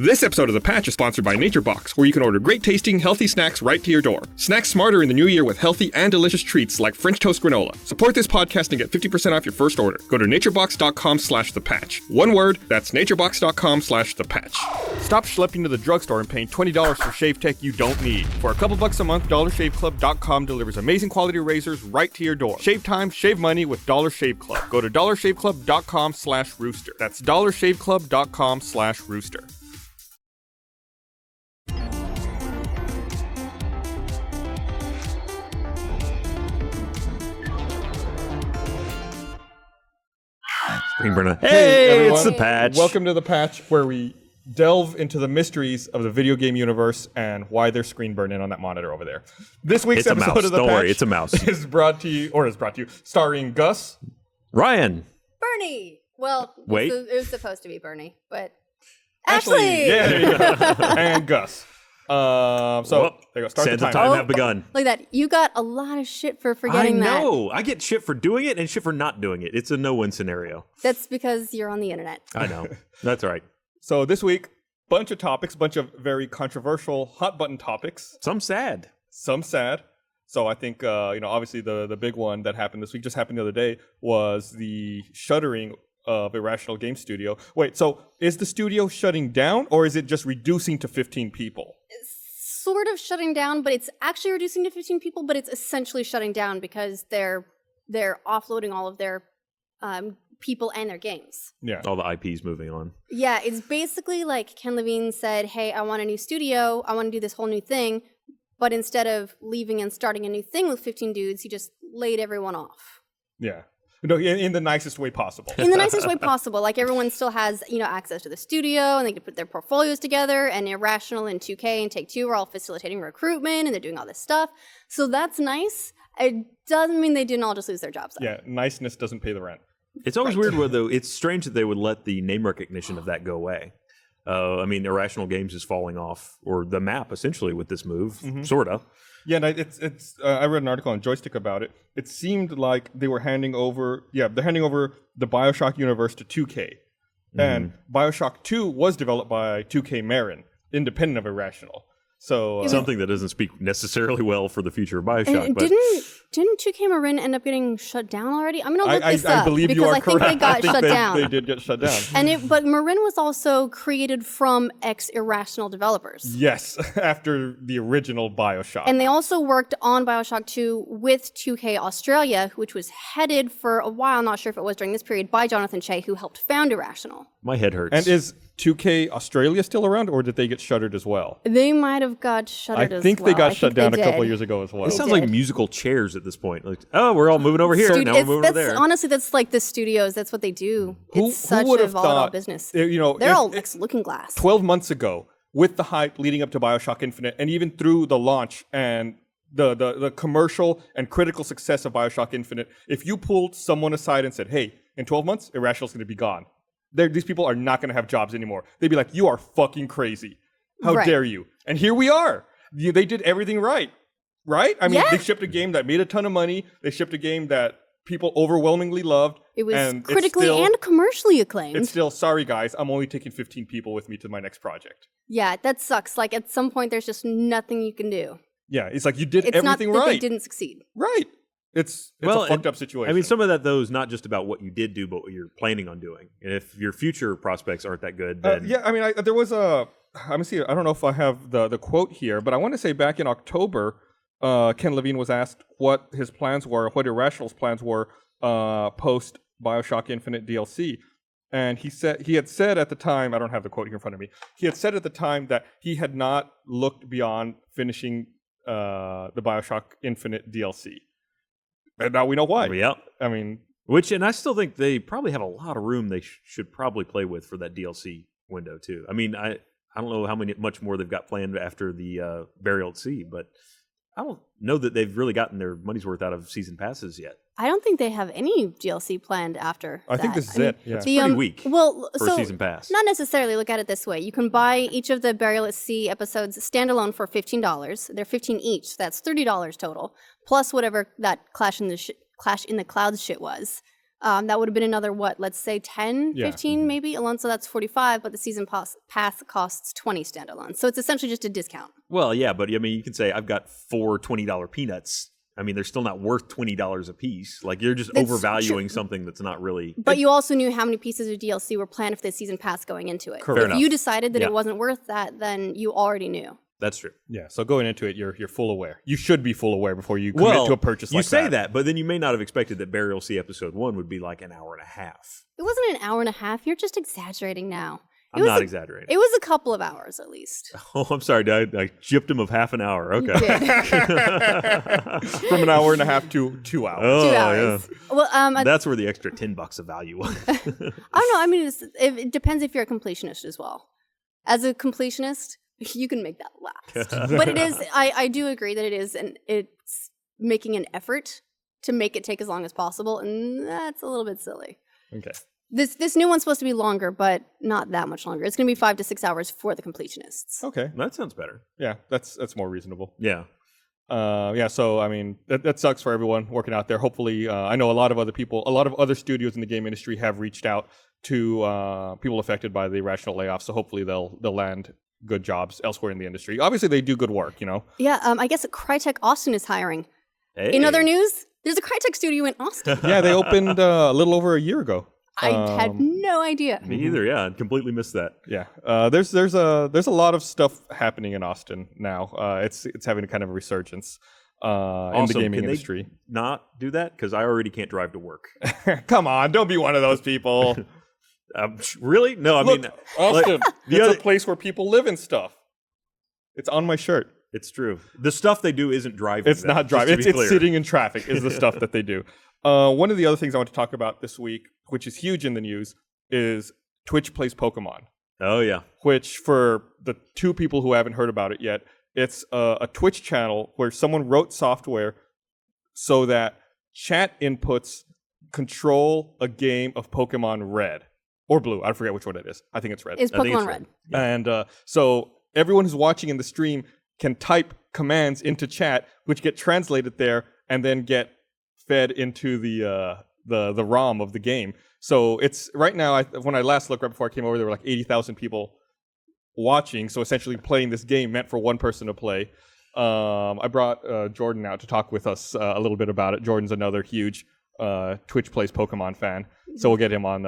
This episode of The Patch is sponsored by NatureBox, where you can order great tasting, healthy snacks right to your door. Snack smarter in the new year with healthy and delicious treats like French toast granola. Support this podcast and get 50% off your first order. Go to naturebox.com/thepatch. One word, that's naturebox.com/thepatch. Stop schlepping to the drugstore and paying $20 for shave tech you don't need. For a couple bucks a month, DollarShaveClub.com delivers amazing quality razors right to your door. Shave time, shave money with Dollar Shave Club. Go to DollarShaveClub.com/rooster. That's DollarShaveClub.com/rooster. Hey, everyone. it's The Patch. Welcome to The Patch, where we delve into the mysteries of the video game universe and why there's screen burn-in on that monitor over there. This week's It's a episode mouse. of The Don't Patch worry, it's a mouse. is brought to you, starring Gus. Ryan. Bernie. Well, Wait. it was supposed to be Bernie, but Ashley. Yeah, there you go. And Gus. Well, There you go. Start sands the of timer. time have begun. look at that. You got a lot of shit for forgetting that. I know. I get shit for doing it and shit for not doing it. It's a no-win scenario. That's because you're on the internet. I know. That's right. So this week, bunch of topics, bunch of very controversial hot-button topics. Some sad. Some sad. So I think, obviously the big one that happened this week, just happened the other day, was the shuttering of Irrational Game Studio. Wait, so is the studio shutting down, or is it just reducing to 15 people? Sort of shutting down, but it's actually reducing to 15 people, but it's essentially shutting down because they're offloading all of their people and their games. Yeah. All the IPs moving on. Yeah, it's basically like Ken Levine said, hey, I want a new studio, I want to do this whole new thing, but instead of leaving and starting a new thing with 15 dudes, he just laid everyone off. Yeah. No, in the nicest way possible. In the nicest way possible. Like everyone still has, access to the studio and they can put their portfolios together, and Irrational and 2K and Take-Two are all facilitating recruitment and they're doing all this stuff. So that's nice. It doesn't mean they didn't all just lose their jobs though. Yeah, niceness doesn't pay the rent. It's always weird, though. It's strange that they would let the name recognition of that go away. Irrational Games is falling off, or the map, essentially, with this move, sort of. Yeah, and it's. I read an article on Joystick about it. It seemed like they were handing over the BioShock universe to 2K, and BioShock 2 was developed by 2K Marin, independent of Irrational. So Something that doesn't speak necessarily well for the future of BioShock. And but didn't 2K Marin end up getting shut down already? I'm gonna look this I up believe because you are I think correct. they got shut down. They did get shut down. But Marin was also created from ex-Irrational developers. Yes, after the original BioShock. And they also worked on BioShock 2 with 2K Australia, which was headed for a while, not sure if it was during this period, by Jonathan Che, who helped found Irrational. my head hurts. And is 2K Australia still around, or did they get shuttered as well? They might have got shuttered as well. I think they got shut down they a couple did. years ago as well. It sounds did. like musical chairs at this point. Like, oh, we're all moving over here. Now we're moving over there. Honestly, that's like the studios. That's what they do. Who It's such would a have volatile thought, business. They're all looking glass. 12 months ago, with the hype leading up to BioShock Infinite, and even through the launch and the commercial and critical success of BioShock Infinite, if you pulled someone aside and said, hey, in 12 months, Irrational's going to be gone. These people are not going to have jobs anymore. They'd be like, you are fucking crazy. How Right. dare you? And here we are. They did everything right. Right? I mean, Yeah. they shipped a game that made a ton of money. They shipped a game that people overwhelmingly loved. It was and critically and commercially acclaimed. It's still, sorry guys, I'm only taking 15 people with me to my next project. Yeah, that sucks. Like at some point, there's just nothing you can do. Yeah, it's like you did It's not everything that they right. didn't succeed. Right. It's a fucked up situation. I mean, some of that, though, is not just about what you did do, but what you're planning on doing. And if your future prospects aren't that good, then... yeah, I mean, there was a... Let me see. I don't know if I have the quote here, but I want to say back in October, Ken Levine was asked what his plans were, what Irrational's plans were post BioShock Infinite DLC. And he had said at the time, I don't have the quote here in front of me, he had said at the time that he had not looked beyond finishing the BioShock Infinite DLC. And now we know why. Yeah. I mean... And I still think they probably have a lot of room they should probably play with for that DLC window, too. I mean, I don't know much more they've got planned after the Burial at Sea, but I don't know that they've really gotten their money's worth out of season passes yet. I don't think they have any DLC planned after I think this is it. Yeah. It's pretty weak for a season pass. Not necessarily. Look at it this way. You can buy each of the Burial at Sea episodes standalone for $15. They're $15 each. So that's $30 total, plus whatever that Clash in the Clouds shit was. That would have been another, let's say 10, 15 maybe alone. So that's 45, but the season pass costs 20 standalone. So it's essentially just a discount. Well, yeah, but I mean, you can say I've got 4 $20 peanuts. I mean, they're still not worth $20 a piece. Like, you're just overvaluing something that's not really... But you also knew how many pieces of DLC were planned for the season pass going into it. Correct. If you decided that it wasn't worth that, then you already knew. That's true. Yeah, so going into it, you're full aware. You should be full aware before you commit to a purchase like that. You say that, but then you may not have expected that Burial Sea Episode 1 would be like an hour and a half. It wasn't an hour and a half. You're just exagerating now. I'm not exaggerating. It was a couple of hours at least. Oh, I'm sorry. I gypped him of half an hour. Okay. From an hour and a half to 2 hours. Oh, 2 hours. Yeah. Well, that's where the extra $10 of value was. I don't know. I mean, it depends if you're a completionist as well. As a completionist, you can make that last. But it is, I do agree that it's making an effort to make it take as long as possible, and that's a little bit silly. Okay. This new one's supposed to be longer, but not that much longer. It's going to be 5 to 6 hours for the completionists. Okay. That sounds better. Yeah, that's more reasonable. Yeah. So I mean, that sucks for everyone working out there. Hopefully, I know a lot of other studios in the game industry have reached out to people affected by the irrational layoffs. So hopefully they'll land good jobs elsewhere in the industry. Obviously, they do good work, you know. Yeah, I guess Crytek Austin is hiring. Hey. In other news, there's a Crytek studio in Austin. Yeah, they opened a little over a year ago. I had no idea. Me either. Yeah, I completely missed that. Yeah, there's a lot of stuff happening in Austin now. It's having a kind of a resurgence in the gaming industry. They not do that because I already can't drive to work. Come on, don't be one of those people. Really? No, I mean, Austin. It's a place where people live and stuff. It's on my shirt. It's true. The stuff they do isn't driving. It's not driving. It's sitting in traffic is the stuff that they do. One of the other things I want to talk about this week, which is huge in the news, is Twitch Plays Pokemon. Oh, yeah. Which, for the 2 people who haven't heard about it yet, it's a Twitch channel where someone wrote software so that chat inputs control a game of Pokemon Red. Or Blue. I forget which one it is. I think it's Red. It's Pokemon Red. Yeah. And so everyone who's watching in the stream can type commands into chat, which get translated there and then get fed into the ROM of the game. So it's right now. When I last looked right before I came over, there were like 80,000 people watching. So essentially, playing this game meant for one person to play. I brought Jordan out to talk with us a little bit about it. Jordan's another huge Twitch Plays Pokemon fan, so we'll get him on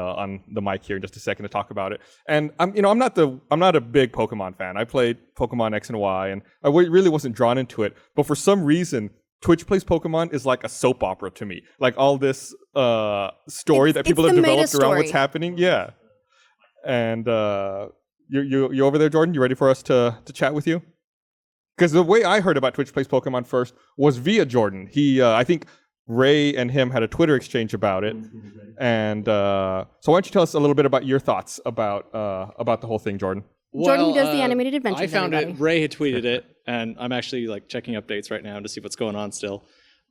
the mic here in just a second to talk about it. And I'm not a big Pokemon fan. I played Pokemon X and Y, and I really wasn't drawn into it. But for some reason, Twitch Plays Pokemon is like a soap opera to me. Like all this story that people have developed around what's happening. Yeah. And you over there, Jordan? You ready for us to chat with you? Because the way I heard about Twitch Plays Pokemon first was via Jordan. He, I think Ray and him had a Twitter exchange about it. And so why don't you tell us a little bit about your thoughts about the whole thing, Jordan? Jordan, who does the animated adventures. I found it. Ray had tweeted it, and I'm actually like checking updates right now to see what's going on still.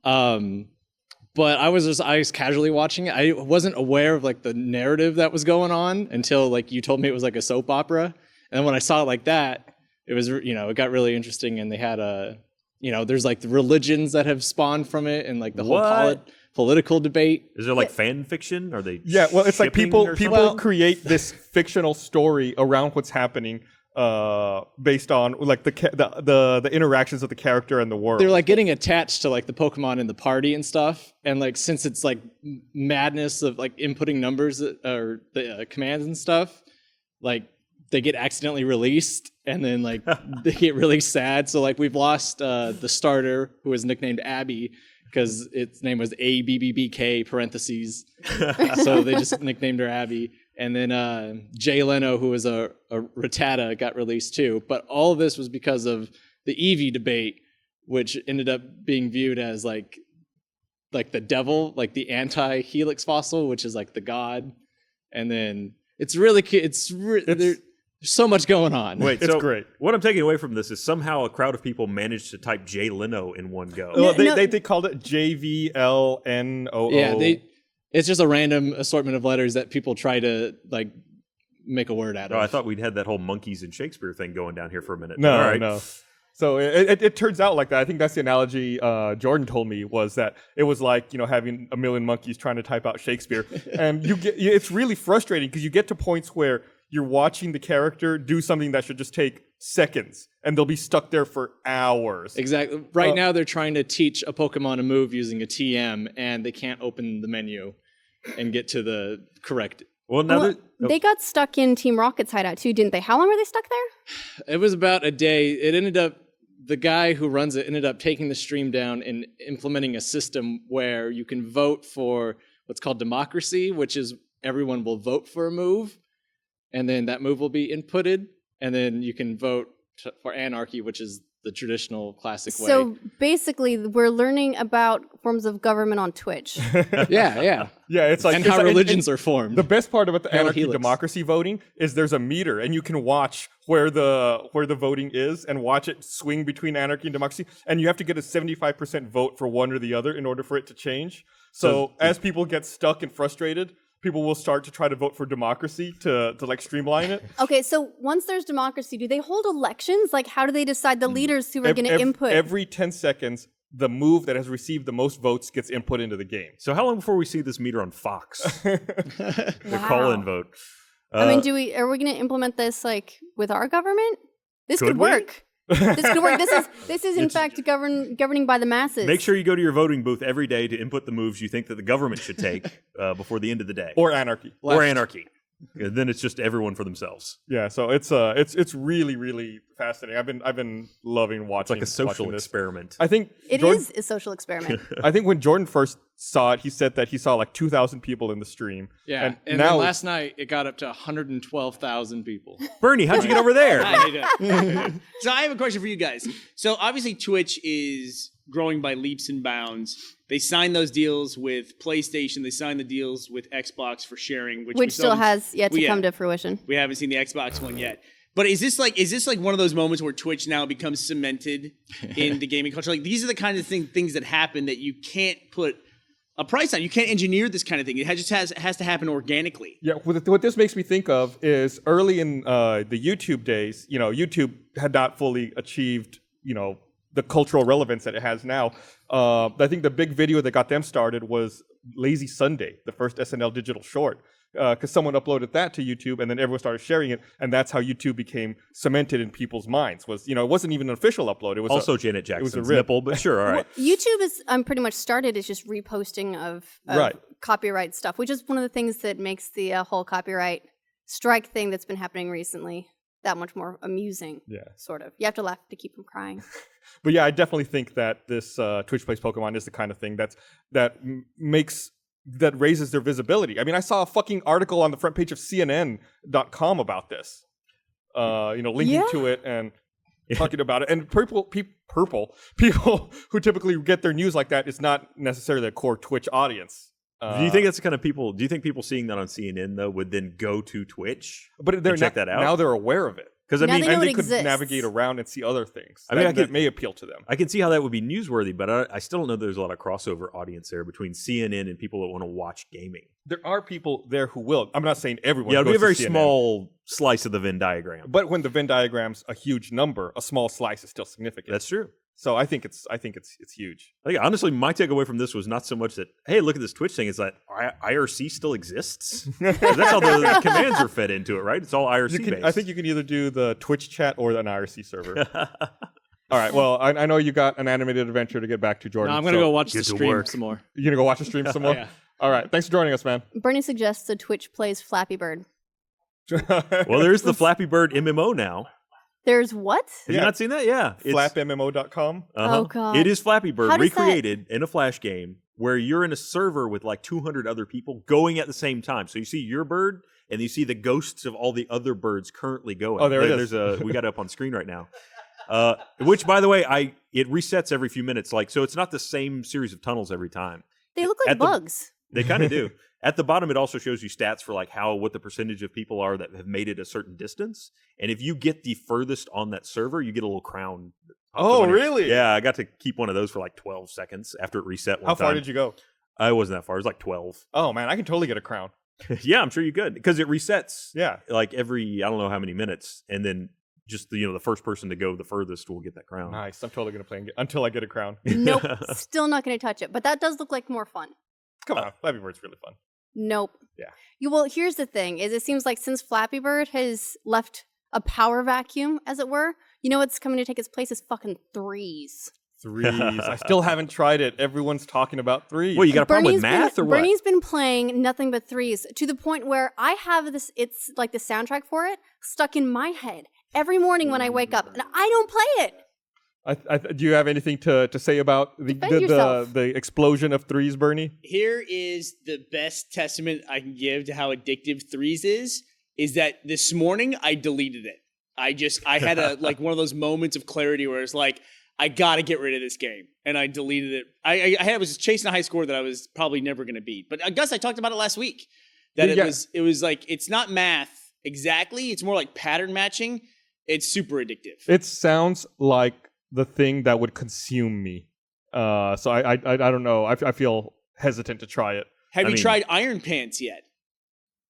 But I was casually watching it. I wasn't aware of like the narrative that was going on until like you told me it was like a soap opera. And then when I saw it like that, it was, it got really interesting. And they had there's like the religions that have spawned from it, and like the whole political debate. Is there like fan fiction? Are they? Yeah, well, it's like people create this fictional story around what's happening, based on like the interactions of the character and the world. They're like getting attached to like the Pokemon in the party and stuff, and like since it's like madness of like inputting numbers or the commands and stuff, like they get accidentally released, and then like they get really sad. So like we've lost the starter, who was nicknamed Abby, because its name was ABBBK parentheses. So they just nicknamed her Abby. And then Jay Leno, who was a Rattata, got released too. But all of this was because of the Eevee debate, which ended up being viewed as like the devil, like the anti-Helix fossil, which is like the god. And then there's so much going on. Wait, it's great. What I'm taking away from this is somehow a crowd of people managed to type Jay Leno in one go. Well, they called it JVLNOO. Yeah, it's just a random assortment of letters that people try to like make a word out of. I thought we'd had that whole monkeys and Shakespeare thing going down here for a minute. No, all right. no. So it turns out like that. I think that's the analogy Jordan told me, was that it was like, having a million monkeys trying to type out Shakespeare. And it's really frustrating because you get to points where you're watching the character do something that should just take seconds, and they'll be stuck there for hours. Exactly. Right now they're trying to teach a Pokemon a move using a TM, and they can't open the menu and get to the correct. Well, they got stuck in Team Rocket's hideout too, didn't they? How long were they stuck there? It was about a day. It ended up, the guy who runs it ended up taking the stream down and implementing a system where you can vote for what's called democracy, which is everyone will vote for a move, and then that move will be inputted, and then you can vote for anarchy, which is the traditional classic way. So basically, we're learning about forms of government on Twitch. Yeah. Yeah, it's like And how religions are formed. The best part about the anarchy Helix. democracy voting is there's a meter, and you can watch where the voting is and watch it swing between anarchy and democracy. And you have to get a 75% vote for one or the other in order for it to change. So as people get stuck and frustrated, people will start to try to vote for democracy to like streamline it. Okay, so once there's democracy, do they hold elections? Like, how do they decide the leaders who are going to input? Every 10 seconds, the move that has received the most votes gets input into the game. So how long before we see this meter on Fox? The call-in vote. I mean, are we going to implement this like with our government? This could we? work. This could work. This is in fact governing by the masses. Make sure you go to your voting booth every day to input the moves you think that the government should take before the end of the day. Or anarchy. Or anarchy. And then it's just everyone for themselves. Yeah, so it's really, really fascinating. I've been loving watching. It's like a social this. experiment. I think it is a social experiment. I think when Jordan first saw it, he said that he saw like 2,000 people in the stream. Yeah, and now then last night it got up to 112,000 people. Bernie, how'd you get over there? So I have a question for you guys. So obviously Twitch is growing by leaps and bounds. They signed those deals with PlayStation. They signed the deals with Xbox for sharing, which still has yet to come to fruition. We haven't seen the Xbox one yet. But is this like one of those moments where Twitch now becomes cemented in the gaming culture? Like, these are the kinds of things that happen that you can't put a price on. You can't engineer this kind of thing. It just has to happen organically. Yeah, what this makes me think of is early in the YouTube days, YouTube had not fully achieved, the cultural relevance that it has now. I think the big video that got them started was Lazy Sunday, the first SNL digital short, because someone uploaded that to YouTube, and then everyone started sharing it, and that's how YouTube became cemented in people's minds. It wasn't even an official upload. It was also Janet Jackson's it was a rip. nipple, but sure, all right. Well, YouTube is pretty much started as just reposting of copyright stuff, which is one of the things that makes the whole copyright strike thing that's been happening recently that much more amusing. Yeah, sort of. You have to laugh to keep from crying. But yeah, I definitely think that this Twitch Plays Pokemon is the kind of thing that raises their visibility. I mean, I saw a fucking article on the front page of CNN.com about this. Linking to it and talking about it. And people who typically get their news like that is not necessarily a core Twitch audience. Do you think that's the kind of people? Do you think people seeing that on CNN though would then go to Twitch? But they're check that out. Now they're aware of it. Because they could navigate around and see other things. That may appeal to them. I can see how that would be newsworthy, but I still don't know there's a lot of crossover audience there between CNN and people that want to watch gaming. There are people there who will. I'm not saying everyone. Yeah, it'll be a very CNN. Small slice of the Venn diagram. But when the Venn diagram's a huge number, a small slice is still significant. That's true. So I think it's huge. I think honestly, my takeaway from this was not so much that, hey, look at this Twitch thing. It's that IRC still exists. That's how the commands are fed into it, right? It's all IRC based. I think you can either do the Twitch chat or an IRC server. All right. Well, I know you got an animated adventure to get back to, Jordan. No, I'm gonna go watch the stream some more. You're gonna go watch the stream some more? Yeah. All right. Thanks for joining us, man. Bernie suggests a Twitch Plays Flappy Bird. Well, there's the Flappy Bird MMO now. There's what? Have you not seen that? Yeah. FlapMMO.com. Oh, God. It is Flappy Bird How does recreated in a Flash game where you're in a server with like 200 other people going at the same time. So you see your bird and you see the ghosts of all the other birds currently going. Oh, there it is. We got it up on screen right now. Which, by the way, it resets every few minutes. So it's not the same series of tunnels every time. They look like bugs. They kind of do. At the bottom, it also shows you stats for like what the percentage of people are that have made it a certain distance. And if you get the furthest on that server, you get a little crown. Oh, really? Yeah, I got to keep one of those for like 12 seconds after it reset one How time. far did you go? I wasn't that far. It was like 12. Oh, man, I can totally get a crown. Yeah, I'm sure you could. Because it resets like every, I don't know how many minutes. And then just the first person to go the furthest will get that crown. Nice. I'm totally gonna play until I get a crown. Nope. Still not going to touch it. But that does look like more fun. Come on, Flappy Bird's really fun. Nope. Yeah. Well, here's the thing: is it seems like since Flappy Bird has left a power vacuum, as it were, you know what's coming to take its place is fucking threes. Threes. I still haven't tried it. Everyone's talking about threes. Well, you got a problem with math or what? Bernie's been playing nothing but threes to the point where I have this. It's like the soundtrack for it stuck in my head every morning when I wake up, and I don't play it. Do you have anything to say about the explosion of threes, Bernie? Here is the best testament I can give to how addictive threes is that this morning I deleted it. I had one of those moments of clarity where it's like, I gotta get rid of this game, and I deleted it. I was chasing a high score that I was probably never gonna beat. But Gus, I talked about it last week. That it was like, it's not math exactly, it's more like pattern matching. It's super addictive. It sounds like the thing that would consume me. So I don't know. I feel hesitant to try it. Have you tried Iron Pants yet?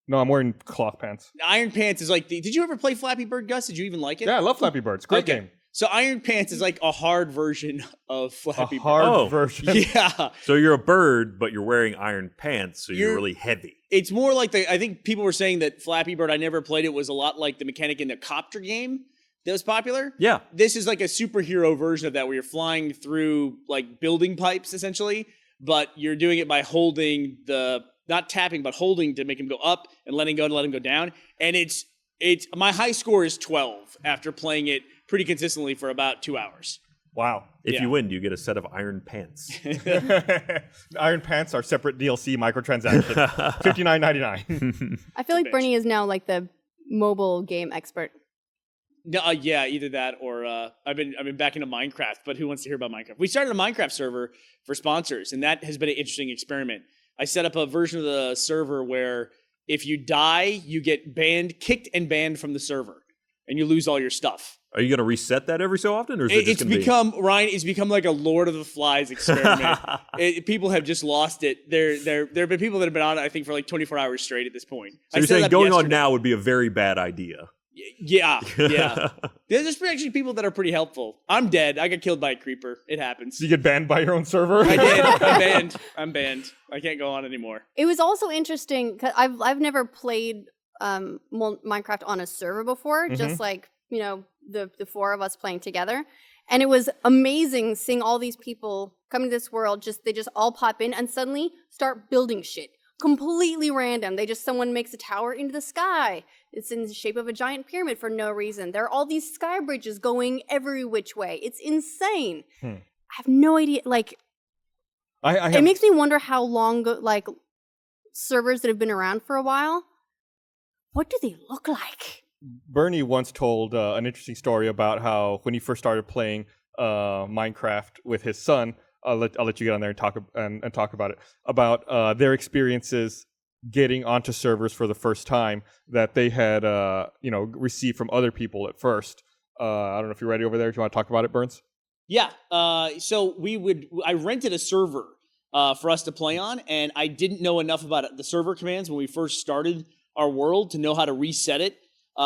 No, I'm wearing cloth pants. Iron Pants is like did you ever play Flappy Bird, Gus? Did you even like it? Yeah, I love Flappy Bird. It's a great game. So Iron Pants is like a hard version of Flappy Bird. Hard version. Yeah. So you're a bird, but you're wearing iron pants, so you're really heavy. It's more like I think people were saying that Flappy Bird, I never played it, was a lot like the mechanic in the copter game that was popular. Yeah. This is like a superhero version of that where you're flying through like building pipes essentially, but you're doing it by holding not tapping, but holding to make him go up and letting go to let him go down. And it's my high score is 12 after playing it pretty consistently for about 2 hours. Wow. If you win, you get a set of iron pants. Iron Pants are separate DLC microtransaction. $59.99. I feel like Bernie is now like the mobile game expert. Yeah, either that or I've been back into Minecraft, but who wants to hear about Minecraft? We started a Minecraft server for sponsors, and that has been an interesting experiment. I set up a version of the server where if you die, you get kicked and banned from the server, and you lose all your stuff. Are you going to reset that every so often, or is it just going to be... Ryan, it's become like a Lord of the Flies experiment. People have just lost it. There have been people that have been on it, I think, for like 24 hours straight at this point. So you're saying going on now would be a very bad idea? Yeah. There's actually people that are pretty helpful. I'm dead. I got killed by a creeper. It happens. You get banned by your own server? I did. I'm banned. I can't go on anymore. It was also interesting because I've never played Minecraft on a server before, just like, the four of us playing together. And it was amazing seeing all these people come to this world, they just all pop in and suddenly start building shit. Completely random. Someone makes a tower into the sky. It's in the shape of a giant pyramid for no reason. There are all these sky bridges going every which way. It's insane. I have no idea. Like, it makes me wonder how long, servers that have been around for a while, what do they look like? Bernie once told an interesting story about how when he first started playing Minecraft with his son, I'll let you get on there and talk about it, about their experiences getting onto servers for the first time that they had received from other people at first. I don't know if you're ready over there. Do you want to talk about it, Burns? Yeah. So I rented a server for us to play on, and I didn't know enough about the server commands when we first started our world to know how to reset it.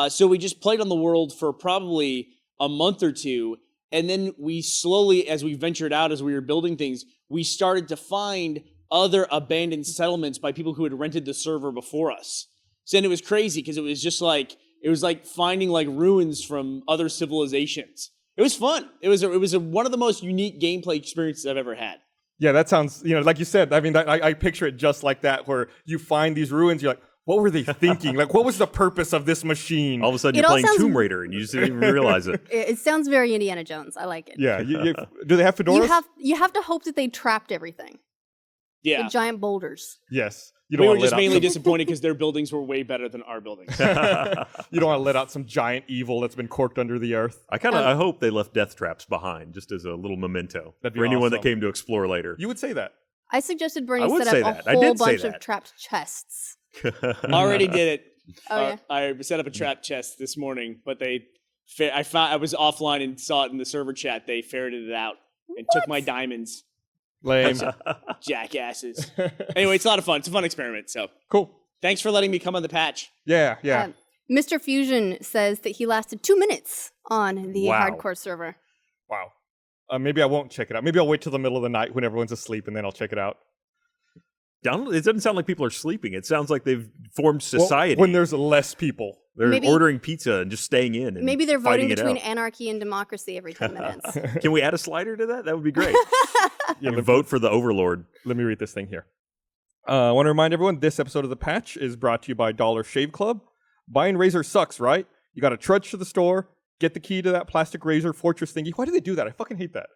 So we just played on the world for probably a month or two. And then we slowly, as we ventured out, as we were building things, we started to find other abandoned settlements by people who had rented the server before us. So then it was crazy because it was like finding like ruins from other civilizations. It was fun. It was one of the most unique gameplay experiences I've ever had. Yeah, that sounds, like you said, I mean, I picture it just like that, where you find these ruins, you're like, what were they thinking? Like, what was the purpose of this machine? All of a sudden, you're playing Tomb Raider, and you just didn't even realize it. It sounds very Indiana Jones. I like it. Yeah. Do they have fedoras? You have to hope that they trapped everything. Yeah. The giant boulders. Yes. We were just mainly disappointed because their buildings were way better than our buildings. You don't want to let out some giant evil that's been corked under the earth. I hope they left death traps behind, just as a little memento for anyone that came to explore later. You would say that. I suggested Bernie set up a whole bunch of trapped chests. Already did it. Oh, yeah. I set up a trap chest this morning, but I was offline and saw it in the server chat. They ferreted it out and took my diamonds. Lame. Jackasses. Anyway, it's a lot of fun. It's a fun experiment. So cool. Thanks for letting me come on the patch. Yeah. Mr. Fusion says that he lasted 2 minutes on the Wow. hardcore server. Wow. Maybe I won't check it out. Maybe I'll wait till the middle of the night when everyone's asleep and then I'll check it out. It doesn't sound like people are sleeping. It sounds like they've formed society. Well, when there's less people. They're Maybe- ordering pizza and just staying in. And Maybe they're voting fighting it between out. anarchy and democracy every 10 minutes. Can we add a slider to that? That would be great. Yeah, And vote for the overlord. Let me read this thing here. I want to remind everyone, this episode of The Patch is brought to you by Dollar Shave Club. Buying razors sucks, right? You got to trudge to the store, get the key to that plastic razor fortress thingy. Why do they do that? I fucking hate that.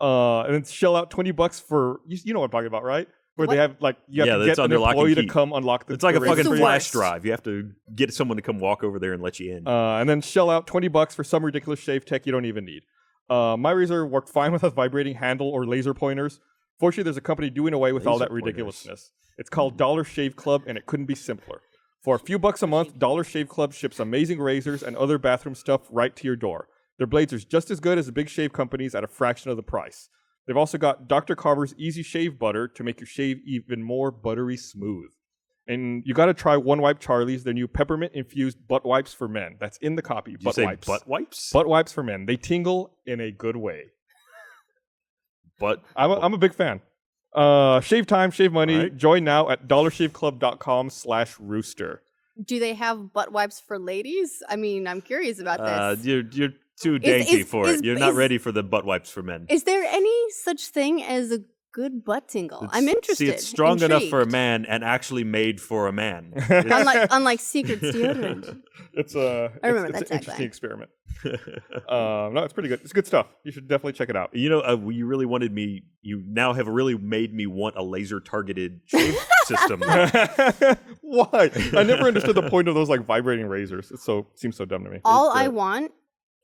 And then shell out $20 for, you know what I'm talking about, right? Where they have, like, you have to that's get an under lock and employee to key. come unlock the It's like a razor fucking for you. flash worst. drive. You have to get someone to come walk over there and let you in. And then shell out $20 for some ridiculous shave tech you don't even need. My razor worked fine without vibrating handle or laser pointers. Fortunately, there's a company doing away with all Laser that pointers. ridiculousness. It's called Dollar Shave Club, and it couldn't be simpler. For a few bucks a month, Dollar Shave Club ships amazing razors and other bathroom stuff right to your door. Their blades are just as good as the big shave companies at a fraction of the price. They've also got Dr. Carver's Easy Shave Butter to make your shave even more buttery smooth. And you got to try One Wipe Charlie's, their new peppermint-infused butt wipes for men. That's in the copy. Did you Butt say wipes. butt wipes? Butt wipes for men. They tingle in a good way. Butt. I'm a big fan. Shave time, shave money. Right. Join now at dollarshaveclub.com/rooster. Do they have butt wipes for ladies? I mean, I'm curious about this. You're too dainty for is- it. You're not is- ready for the butt wipes for men. Is there any such thing as a good butt tingle? I'm interested. See, it's strong enough for a intrigued. man and actually made for a man. It's- Unlike Secret deodorant. It's I remember it's that an interesting tagline. experiment. No, it's pretty good. It's good stuff. You should definitely check it out. You know, you really wanted me. You now have really made me want a laser targeted shave system. Why? I never understood the point of those like vibrating razors. It seems so dumb to me. All I want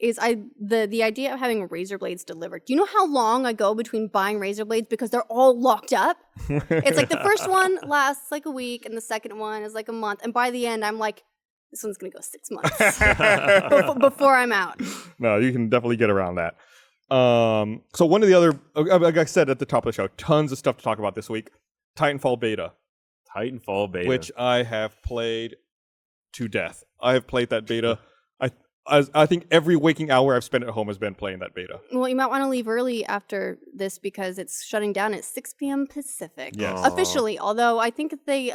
is the idea of having razor blades delivered. Do you know how long I go between buying razor blades because they're all locked up? It's like the first one lasts like a week and the second one is like a month. And by the end, I'm like, this one's going to go 6 months before I'm out. No, you can definitely get around that. So one of the other, like I said at the top of the show, tons of stuff to talk about this week. Titanfall beta, Titanfall beta. which I have played to death. I have played that beta. I think every waking hour I've spent at home has been playing that beta. Well, you might want to leave early after this because it's shutting down at 6 p.m. Pacific. Yes. Officially, although I think they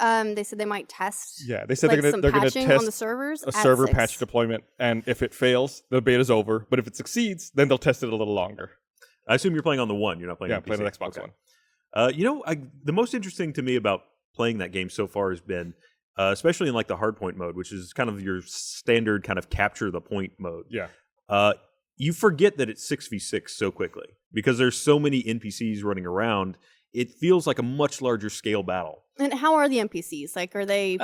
said they might test Yeah, they said like they're some going to patching on the test servers a at server 6. patch deployment, and if it fails, the beta's over. But if it succeeds, then they'll test it a little longer. I assume you're playing on the One. You're not playing Yeah, on playing PC. an Xbox Okay. One. The most interesting to me about playing that game so far has been, especially in like the hardpoint mode, which is kind of your standard kind of capture the point mode. Yeah. You forget that it's 6v6 so quickly because there's so many NPCs running around. It feels like a much larger scale battle. And how are the NPCs? Like, are they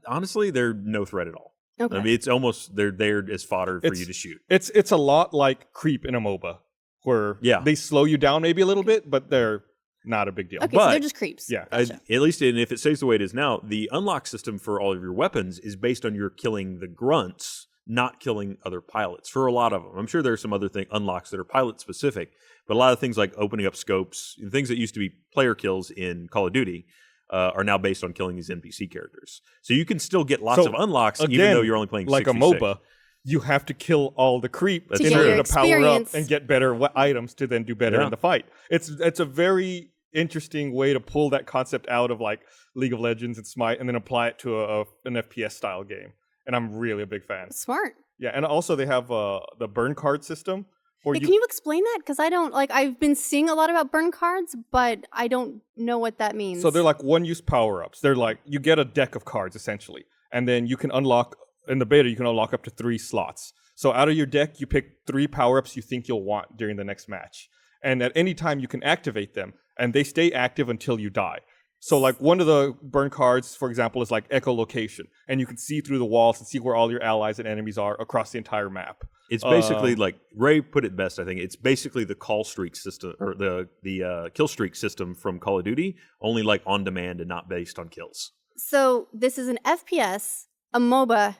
Honestly, they're no threat at all. okay? I mean, it's almost they're there as fodder for you to shoot. It's a lot like Creep in a MOBA, where they slow you down maybe a little bit, but they're not a big deal. Okay, so but- they're just creeps. Yeah. Gotcha. At least if it stays the way it is now, the unlock system for all of your weapons is based on your killing the grunts, not killing other pilots. For a lot of them, I'm sure there are some other unlocks that are pilot specific, but a lot of things like opening up scopes, things that used to be player kills in Call of Duty, are now based on killing these NPC characters. So you can still get lots of unlocks even again, though you're only playing like 6v6. a MOBA. You have to kill all the creep That's in true. order your to power up experience. and get better items to then do better in the fight. It's a very interesting way to pull that concept out of like League of Legends and Smite and then apply it to an FPS style game. And I'm really a big fan. Smart. Yeah, and also they have the burn card system. Where Hey, can you explain that? Because I don't I've been seeing a lot about burn cards, but I don't know what that means. So they're like one-use power-ups. They're like, you get a deck of cards, essentially. And then you can unlock, in the beta, you can unlock up to 3 slots. So out of your deck, you pick 3 power-ups you think you'll want during the next match. And at any time, you can activate them, and they stay active until you die. So like one of the burn cards, for example, is like echolocation. And you can see through the walls and see where all your allies and enemies are across the entire map. It's basically like Ray put it best. I think it's basically the call streak system or the kill streak system from Call of Duty, only like on demand and not based on kills. So this is an FPS, a MOBA,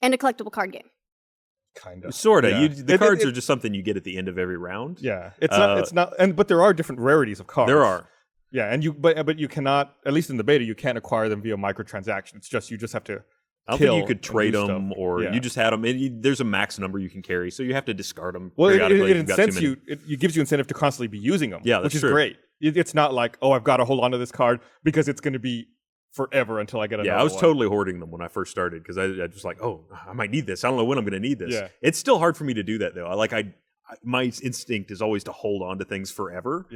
and a collectible card game. Kind of. Sorta. Yeah. The cards are just something you get at the end of every round. Yeah, it's not, but there are different rarities of cards. There are. Yeah, and but you cannot, at least in the beta, you can't acquire them via microtransaction. It's just you just have to I don't kill think you could and trade do them, stuff. or Yeah. you just had them. There's a max number you can carry, so you have to discard them. Well, periodically it if you've got too incents many. you. It gives you incentive to constantly be using them. Yeah, which that's is true. great. It's not like, oh, I've got to hold on to this card because it's going to be forever until I get another Yeah, I was one. totally hoarding them when I first started because I just like, oh, I might need this. I don't know when I'm going to need this. Yeah. It's still hard for me to do that though. My instinct is always to hold on to things forever.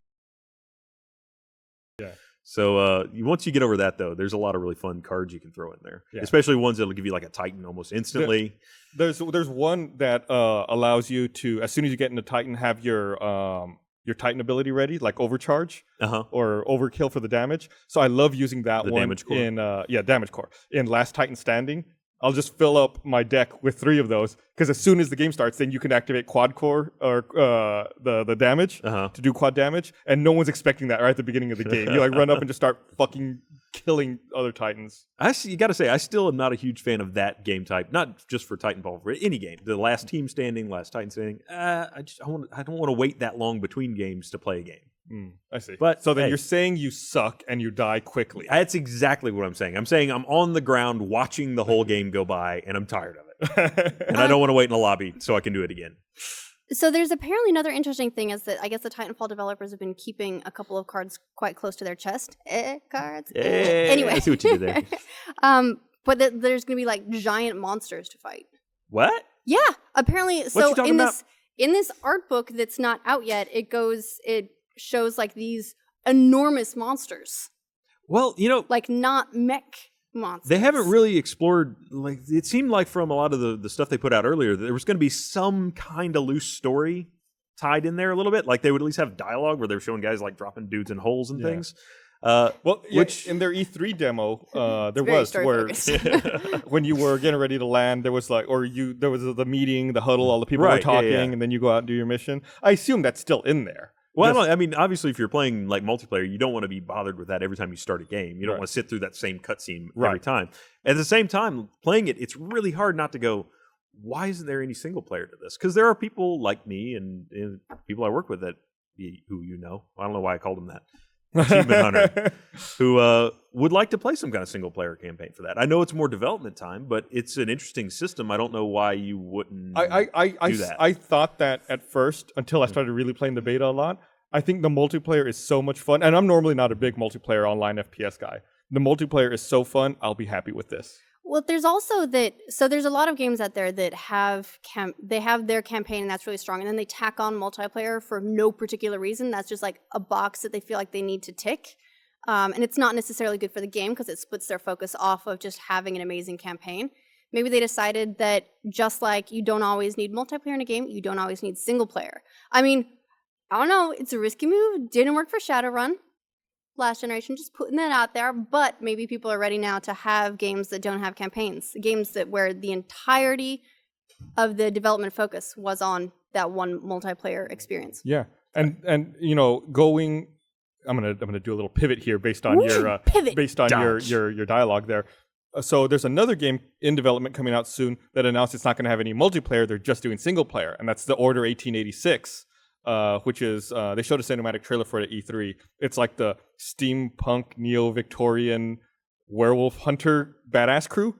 Yeah. So once you get over that though, there's a lot of really fun cards you can throw in there, Yeah. especially ones that'll give you like a Titan almost instantly. There's one that allows you to, as soon as you get into Titan, have your Titan ability ready, like overcharge or overkill for the damage. So I love using that The one damage core? in damage core. In Last Titan Standing, I'll just fill up my deck with 3 of those because as soon as the game starts, then you can activate quad core or the damage to do quad damage, and no one's expecting that right at the beginning of the game. You like run up and just start fucking killing other Titans. You got to say, I still am not a huge fan of that game type. Not just for Titanfall, for any game. The Last Team Standing, Last Titan Standing. I don't want to wait that long between games to play a game. I see. But so then hey. you're saying you suck and you die quickly. That's exactly what I'm saying. I'm saying I'm on the ground watching the whole game go by, and I'm tired of it. And I don't want to wait in a lobby so I can do it again. So there's apparently another interesting thing is that I guess the Titanfall developers have been keeping a couple of cards quite close to their chest. Cards. Anyway. I see what you did there. But there's going to be like giant monsters to fight. What? Yeah, apparently. you So talking about? in this art book that's not out yet, it shows like these enormous monsters, Well, like not mech monsters. they haven't really explored, like, it seemed like from a lot of the stuff they put out earlier, that there was going to be some kind of loose story tied in there a little bit. Like they would at least have dialogue where they were showing guys like dropping dudes in holes and things. Which in their E3 demo, there very was where story-focused. when you were getting ready to land, there was like, there was the meeting, the huddle, all the people were Right, yeah, talking, yeah. and then you go out and do your mission. I assume that's still in there. Well, I mean, obviously, if you're playing like multiplayer, you don't want to be bothered with that every time you start a game. You don't Right. want to sit through that same cutscene every Right. time. At the same time, playing it, it's really hard not to go, why isn't there any single player to this? Because there are people like me and people I work with that who I don't know why I called them that. Achievement Hunter, who would like to play some kind of single player campaign for that. I know it's more development time, but it's an interesting system. I don't know why you wouldn't do that. I thought that at first until I started really playing the beta a lot. I think the multiplayer is so much fun, and I'm normally not a big multiplayer online FPS guy. The multiplayer is so fun. I'll be happy with this. Well, there's also there's a lot of games out there that have their campaign and that's really strong, and then they tack on multiplayer for no particular reason. That's just like a box that they feel like they need to tick, and it's not necessarily good for the game because it splits their focus off of just having an amazing campaign. Maybe they decided that just like you don't always need multiplayer in a game, you don't always need single player. I mean, I don't know. It's a risky move. Didn't work for Shadowrun. Last generation, just putting that out there, but maybe people are ready now to have games that don't have campaigns, games where the entirety of the development focus was on that one multiplayer experience. Yeah, and going. I'm gonna do a little pivot here based on your pivot. based on your dialogue there. So there's another game in development coming out soon that announced it's not going to have any multiplayer. They're just doing single player, and that's the Order 1886. Which is they showed a cinematic trailer for it at E3. It's like the steampunk neo-Victorian werewolf hunter badass crew.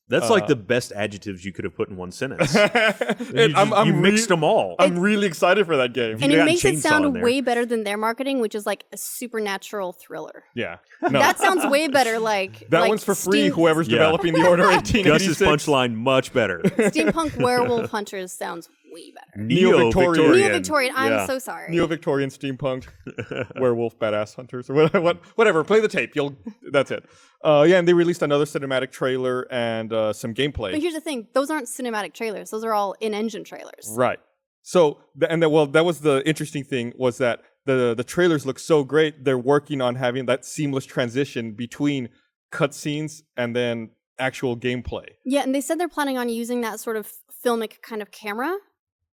That's like the best adjectives you could have put in one sentence. And you mixed them all. I'm really excited for that game. And You it got makes it Chainsaw in sound there. way better than their marketing, which is like a supernatural thriller. Yeah, no, That sounds way better. Like that like one's for free. Whoever's Yeah. developing the Order 1886. Gus's punchline much better. steampunk werewolf hunters sounds way better. Neo-Victorian. Neo-Victorian. I'm Yeah. so sorry. Neo-Victorian steampunk werewolf badass hunters or whatever. Play the tape. That's it. And they released another cinematic trailer and some gameplay. But here's the thing: those aren't cinematic trailers; those are all in-engine trailers. Right. So that was the interesting thing was that the trailers look so great. They're working on having that seamless transition between cutscenes and then actual gameplay. Yeah, and they said they're planning on using that sort of filmic kind of camera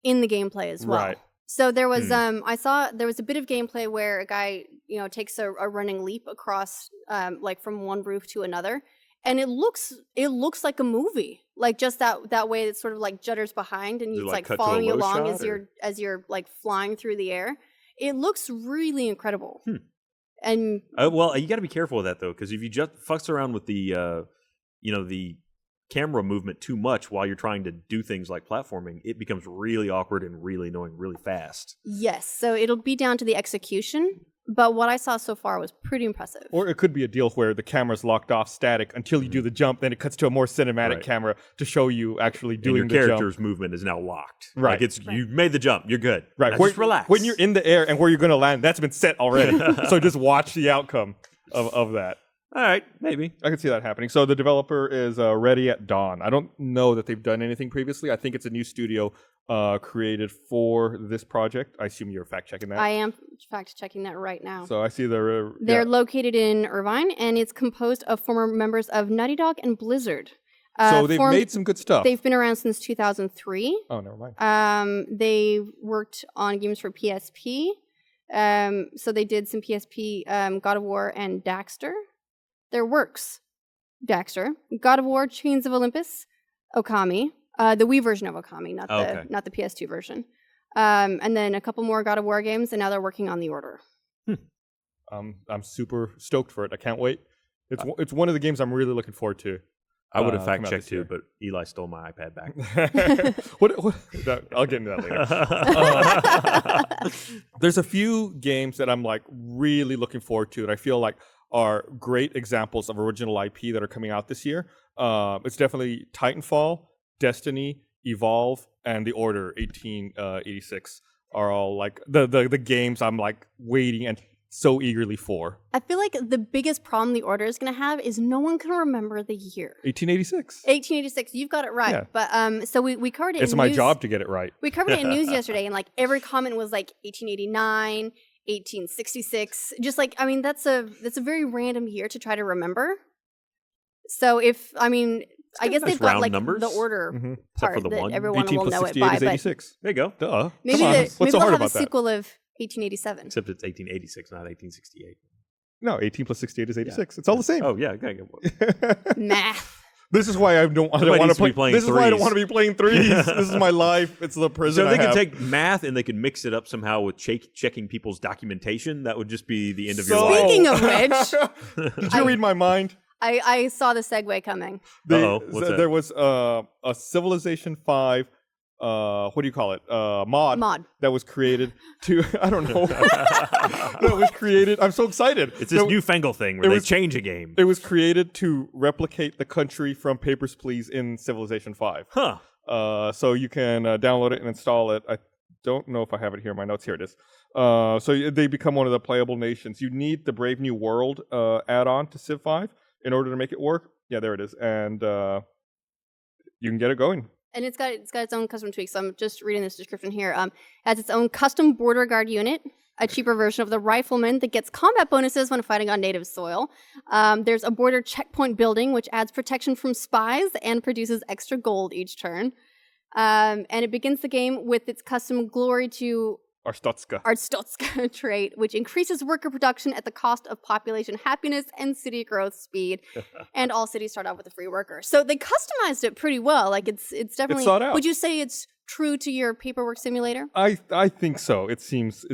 in the gameplay as well. Right. So there was I saw there was a bit of gameplay where a guy, takes a running leap across like from one roof to another, and it looks like a movie. Like just that way it sort of like judders behind and Is it it's like like cut to a following you low along shot, as you're like flying through the air. It looks really incredible. And Well, you got to be careful with that though, because if you just fucks around with the camera movement too much while you're trying to do things like platforming, it becomes really awkward and really annoying really fast. Yes, so it'll be down to the execution, but what I saw so far was pretty impressive. Or it could be a deal where the camera's locked off static until you do the jump, then it cuts to a more cinematic camera to show you actually doing and the your jump. character's movement is now locked. Right. Like it's you've made the jump, you're good. Right. Now just relax. When you're in the air and where you're going to land, that's been set already. So just watch the outcome of that. All right, maybe. I can see that happening. So the developer is Ready at Dawn. I don't know that they've done anything previously. I think it's a new studio created for this project. I assume you're fact-checking that. I am fact-checking that right now. So I see they're located in Irvine, and it's composed of former members of Naughty Dog and Blizzard. So they've made some good stuff. They've been around since 2003. Oh, never mind. They worked on games for PSP. So they did some PSP, God of War, and Daxter. Their works: Daxter, God of War, Chains of Olympus, Okami, the Wii version of Okami, not the PS2 version, and then a couple more God of War games, and now they're working on The Order. I'm super stoked for it. I can't wait. It's one of the games I'm really looking forward to. I would have fact-checked too, but Eli stole my iPad back. I'll get into that later. There's a few games that I'm like really looking forward to that I feel like are great examples of original IP that are coming out this year. It's definitely Titanfall, Destiny, Evolve, and The Order 1886 are all like the games I'm like waiting and so eagerly for. I feel like the biggest problem The Order is going to have is no one can remember the year. 1886. 1886. You've got it right. Yeah. But so we covered it. It's my job to get it right. We covered it in news yesterday, and like every comment was like 1889. 1866, just like, I mean, that's a very random year to try to remember. So I guess they've got like numbers. The Order part for the that one. everyone will know it by. 86. There you go. Duh. Maybe they'll have a sequel of 1887. Except it's 1886, not 1868. No, 18 plus 68 is 86. Yeah. It's all the same. Oh yeah, okay. Math. This is why I don't want to play. This is why I don't want to be playing threes. This is my life. It's the prison. So they could take math and they could mix it up somehow with checking people's documentation. That would just be the end of your life. Speaking of which, did you read my mind? I saw the segue coming. What's that? There was a Civilization 5. What do you call it? Mod that was created to I don't know. That was created. I'm so excited. It's this newfangled thing where they change a game. It was created to replicate the country from Papers, Please in Civilization 5. Huh. So you can download it and install it. I don't know if I have it here in my notes. Here it is. So they become one of the playable nations. You need the Brave New World add-on to Civ 5 in order to make it work. Yeah, there it is. And you can get it going. And it's got its own custom tweaks. So I'm just reading this description here. It has its own custom border guard unit, a cheaper version of the rifleman that gets combat bonuses when fighting on native soil. There's a border checkpoint building, which adds protection from spies and produces extra gold each turn. And it begins the game with its custom glory to Arstotzka trait, which increases worker production at the cost of population happiness and city growth speed. And all cities start out with a free worker. So they customized it pretty well. Like it's definitely. It's thought out. Would you say it's true to your paperwork simulator? I think so. It seems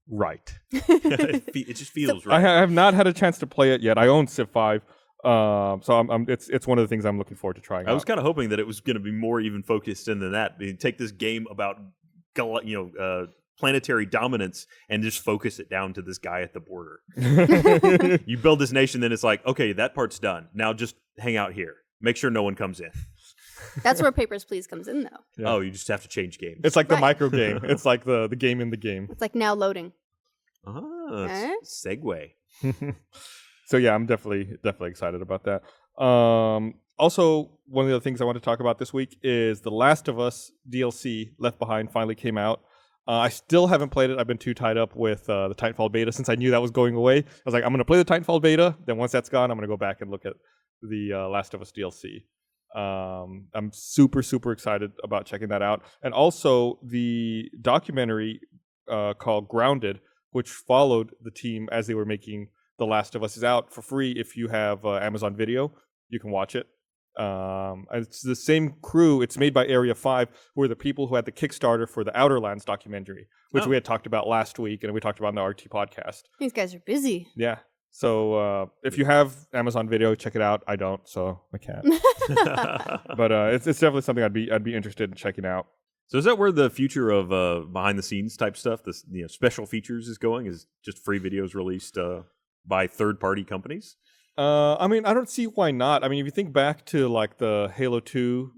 right. It just feels right. I have not had a chance to play it yet. I own Civ 5. So it's one of the things I'm looking forward to trying out. I was kind of hoping that it was going to be more even focused in than that. I mean, take this game about planetary dominance and just focus it down to this guy at the border. You build this nation, then it's like, okay, that part's done. Now just hang out here. Make sure no one comes in. That's where Papers, Please comes in, though. Yeah. Oh, you just have to change games. It's like the micro game. It's like the game in the game. It's like now loading. Segue. So yeah, I'm definitely excited about that. Also, one of the other things I want to talk about this week is The Last of Us DLC Left Behind finally came out. I still haven't played it. I've been too tied up with the Titanfall beta since I knew that was going away. I was like, I'm going to play the Titanfall beta. Then once that's gone, I'm going to go back and look at the Last of Us DLC. I'm super, super excited about checking that out. And also the documentary called Grounded, which followed the team as they were making The Last of Us, is out for free if you have Amazon Video. You can watch it. It's the same crew. It's made by Area 5, who are the people who had the Kickstarter for the Outer Lands documentary, which we had talked about last week and we talked about in the RT podcast. These guys are busy. Yeah. So if you have Amazon Video, check it out. I don't, so I can't. But it's definitely something I'd be interested in checking out. So is that where the future of behind the scenes type stuff, this special features is going? Is just free videos released by third party companies? I mean, I don't see why not. I mean, if you think back to like the Halo 2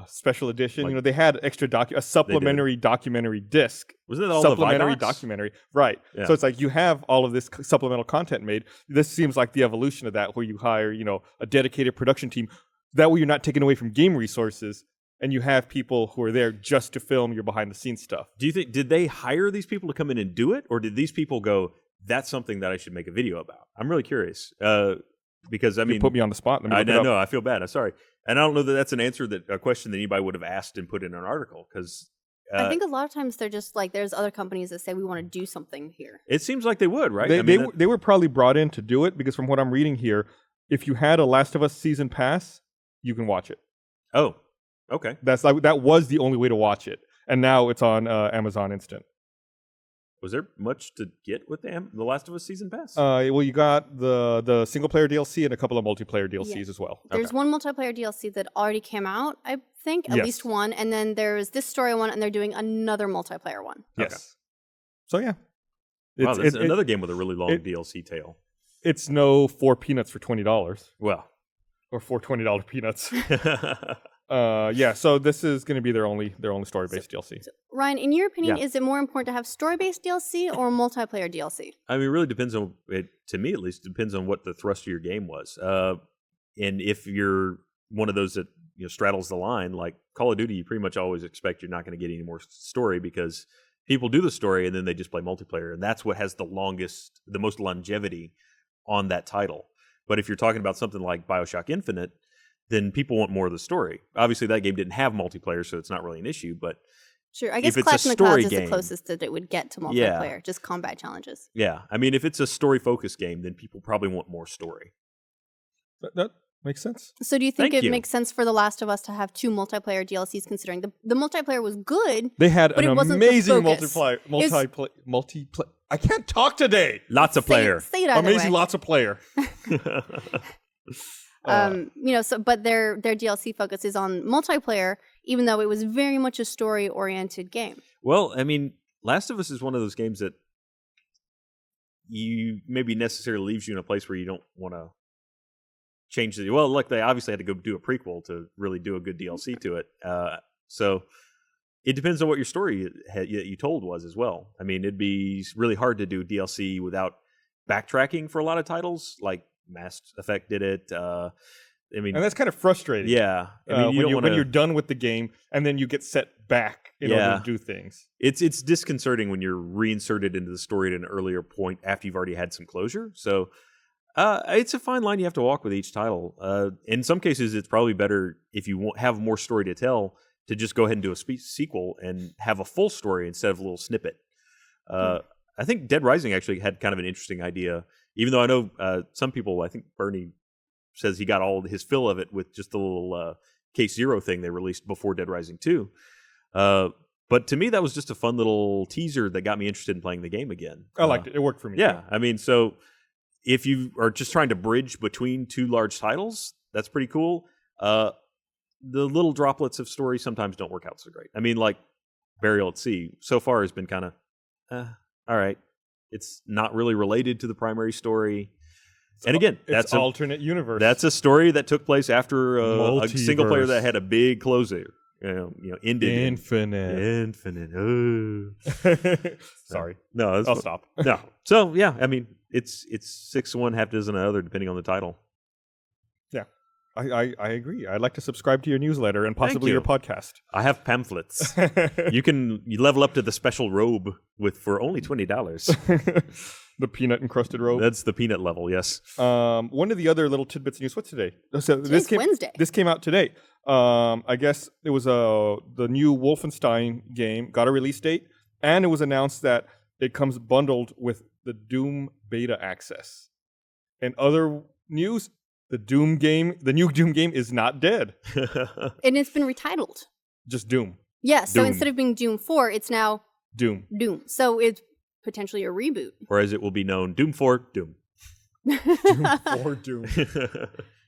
special edition, Like, they had extra a supplementary documentary disc. Wasn't it all supplementary the Vidocs? documentary, right? Yeah. So it's like you have all of this supplemental content made. This seems like the evolution of that, where you hire a dedicated production team. That way, you're not taking away from game resources, and you have people who are there just to film your behind the scenes stuff. Do you think did they hire these people to come in and do it, or did these people go, "That's something that I should make a video about"? I'm really curious because I mean, You put me on the spot. Let me I look it up. know I feel bad. I'm sorry, and I don't know that that's an answer a question that anybody would have asked and put in an article because. I think a lot of times they're just like, there's other companies that say we want to do something here. It seems like they would, right? They were probably brought in to do it because from what I'm reading here, if you had a Last of Us season pass, you can watch it. Oh, okay. That was the only way to watch it, and now it's on Amazon Instant. Was there much to get with the Last of Us season pass? Well, you got the single player DLC and a couple of multiplayer DLCs as well. There's one multiplayer DLC that already came out, I think, at Yes. least one, and then there's this story one, and they're doing another multiplayer one. Yes. Okay. So yeah, Wow, that's another game with a really long DLC tail. It's no 4 peanuts for $20 Well, or 4 $20 peanuts. Yeah, so this is going to be their only story-based DLC. Ryan, in your opinion, Yeah. is it more important to have story-based DLC or multiplayer DLC? I mean, it really depends on it. To me, at least, it depends on what the thrust of your game was. And if you're one of those that straddles the line, like Call of Duty, you pretty much always expect you're not going to get any more story because people do the story and then they just play multiplayer, and that's what has the most longevity on that title. But if you're talking about something like BioShock Infinite, then people want more of the story. Obviously, that game didn't have multiplayer, so it's not really an issue. But Sure, I guess if it's a Clash in the story Clouds is game- the closest that it would get to multiplayer, just combat challenges. yeah, I mean, if it's a story-focused game, then people probably want more story. That makes sense. So do you think Thank it you. makes sense for The Last of Us to have 2 multiplayer DLCs, considering the multiplayer was good? They had But an it wasn't the amazing focus. multiplayer. I can't talk today. Lots of player. Say it either Amazing, way. lots of player. But their DLC focus is on multiplayer, even though it was very much a story-oriented game. Well, I mean, Last of Us is one of those games that you maybe necessarily leaves you in a place where you don't want to change the. Well, look, they obviously had to go do a prequel to really do a good DLC to it. So it depends on what your story that you told was as well. I mean, it'd be really hard to do DLC without backtracking for a lot of titles, like Mass Effect did it. I mean, And that's kind of frustrating. yeah. I mean, when you're done with the game and then you get set back in order to do things. It's disconcerting when you're reinserted into the story at an earlier point after you've already had some closure. So it's a fine line you have to walk with each title. In some cases, it's probably better if you have more story to tell to just go ahead and do a sequel and have a full story instead of a little snippet. I think Dead Rising actually had kind of an interesting idea, even though I know some people, I think Bernie says he got all his fill of it with just the little Case Zero thing they released before Dead Rising 2. But to me, that was just a fun little teaser that got me interested in playing the game again. I liked it. It worked for me. Yeah, I mean, so if you are just trying to bridge between 2 large titles, that's pretty cool. The little droplets of story sometimes don't work out so great. I mean, like Burial at Sea so far has been kind of, all right. It's not really related to the primary story. And again, It's alternate universe. that's a story that took place after a single player Multiverse. that had a big closure. Ended in infinite. infinite. Sorry. No, I'll stop. no. So yeah, I mean, it's 6 one, half dozen another, depending on the title. Yeah. I agree. I'd like to subscribe to your newsletter and possibly you. your podcast. I have pamphlets. you level up to the special robe for only $20. The peanut encrusted robe. That's the peanut level. Yes. One of the other little tidbits of news. What's today? So Today's Wednesday. This came out today. I guess it was the new Wolfenstein game got a release date, and it was announced that it comes bundled with the Doom beta access. And other news, the new Doom game is not dead. And it's been retitled. Just Doom. Yeah, so Doom. instead of being Doom 4, it's now Doom. Doom. So it's potentially a reboot. Or as it will be known, Doom 4, Doom. Or Doom.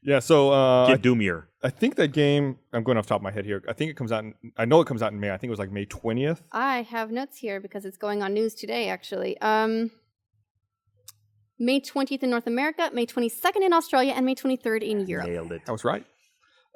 Yeah, so Get Doomier. I think that game, I'm going off the top of my head here. I think it comes out, I know it comes out in May. I think it was like May 20th. I have notes here because it's going on news today, actually. May 20th in North America, May 22nd in Australia, and May 23rd in Europe. Nailed it. I was right.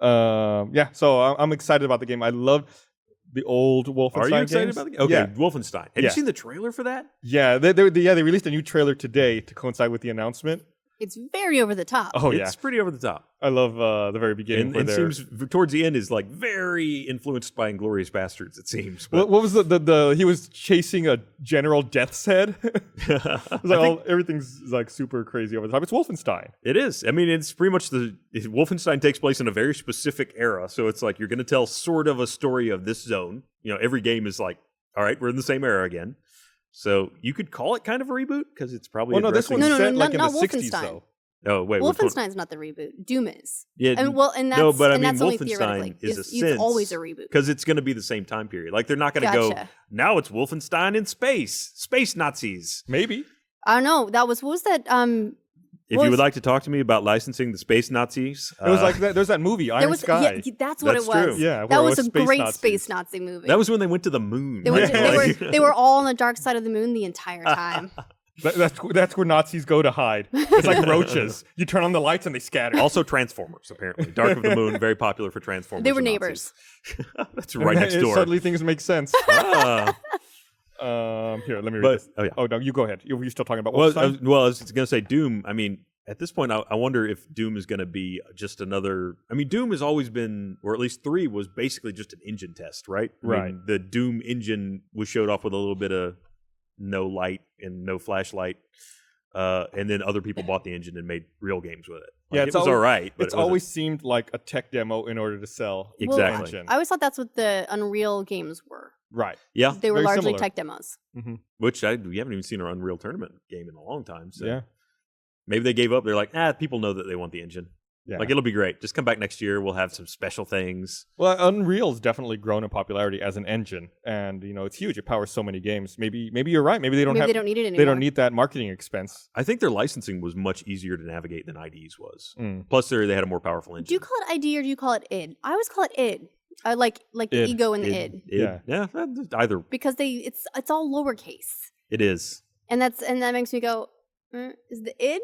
Yeah, so I'm excited about the game. I love the old Wolfenstein Are you excited games. about the game? Okay, Yeah. Wolfenstein. Have Yeah. you seen the trailer for that? Yeah, they released a new trailer today to coincide with the announcement. It's very over the top. Oh, yeah. It's pretty over the top. I love the very beginning. And where it they're- seems towards the end is like very influenced by Inglourious Bastards, it seems. What was the he was chasing a general death's head? It's like everything's like super crazy over the top. It's Wolfenstein. It is. I mean, it's pretty much Wolfenstein takes place in a very specific era. So it's like you're going to tell sort of a story of this zone. You know, every game is like, all right, we're in the same era again. So you could call it kind of a reboot because it's probably This addressing- one's No, set like in the not 60s Wolfenstein. though. Oh, wait. which one? Wolfenstein's not the reboot. Doom is. Yeah, And that's, no, but I and mean, that's only Wolfenstein theoretically. is It's always a reboot. because it's going to be the same time period. Like they're not going to go, Gotcha. now it's Wolfenstein in space Nazis. Maybe. I don't know. What was that? If you would like to talk to me about licensing the space Nazis, It was like that. There's that movie Iron Sky. Yeah, that's what That's it was. true. Yeah, where that it was was a space great Nazis. space Nazi movie. that was when they went to the moon. They, went right? to- they were all on the dark side of the moon the entire time. That's where Nazis go to hide. It's like roaches. You turn on the lights and they scatter. Also Transformers, apparently. Dark of the Moon, very popular for Transformers. They were and neighbors. Nazis. That's right next door. Suddenly things make sense. Ah. Here, let me read But- this. oh, yeah. Oh no, you go ahead. You're still talking about Well, Wolfenstein? I was going to say Doom. I mean, at this point, I wonder if Doom is going to be just another. I mean, Doom has always been, or at least 3 was basically just an engine test, right? I mean, Right. the Doom engine was showed off with a little bit of no light and no flashlight, and then other people bought the engine and made real games with it. Like, Yeah, it it's was al- all right. But It's it wasn't- always seemed like a tech demo in order to sell the Exactly. engine. I always thought that's what the Unreal games were. Right. yeah. They were Very largely similar. tech demos. Which we haven't even seen an Unreal Tournament game in a long time. So Yeah. maybe they gave up. They're like, people know that they want the engine. Yeah. Like, it'll be great. Just come back next year. We'll have some special things. Well, Unreal's definitely grown in popularity as an engine, and it's huge. It powers so many games. Maybe you're right. Maybe they don't Maybe they don't need it anymore. They don't need that marketing expense. I think their licensing was much easier to navigate than ID's was. Mm. Plus, they had a more powerful engine. Do you call it ID or do you call it id? I always call it id. I like the Id. ego and the id. Yeah. Either. Because it's all lowercase. It is. And that makes me go, is the id?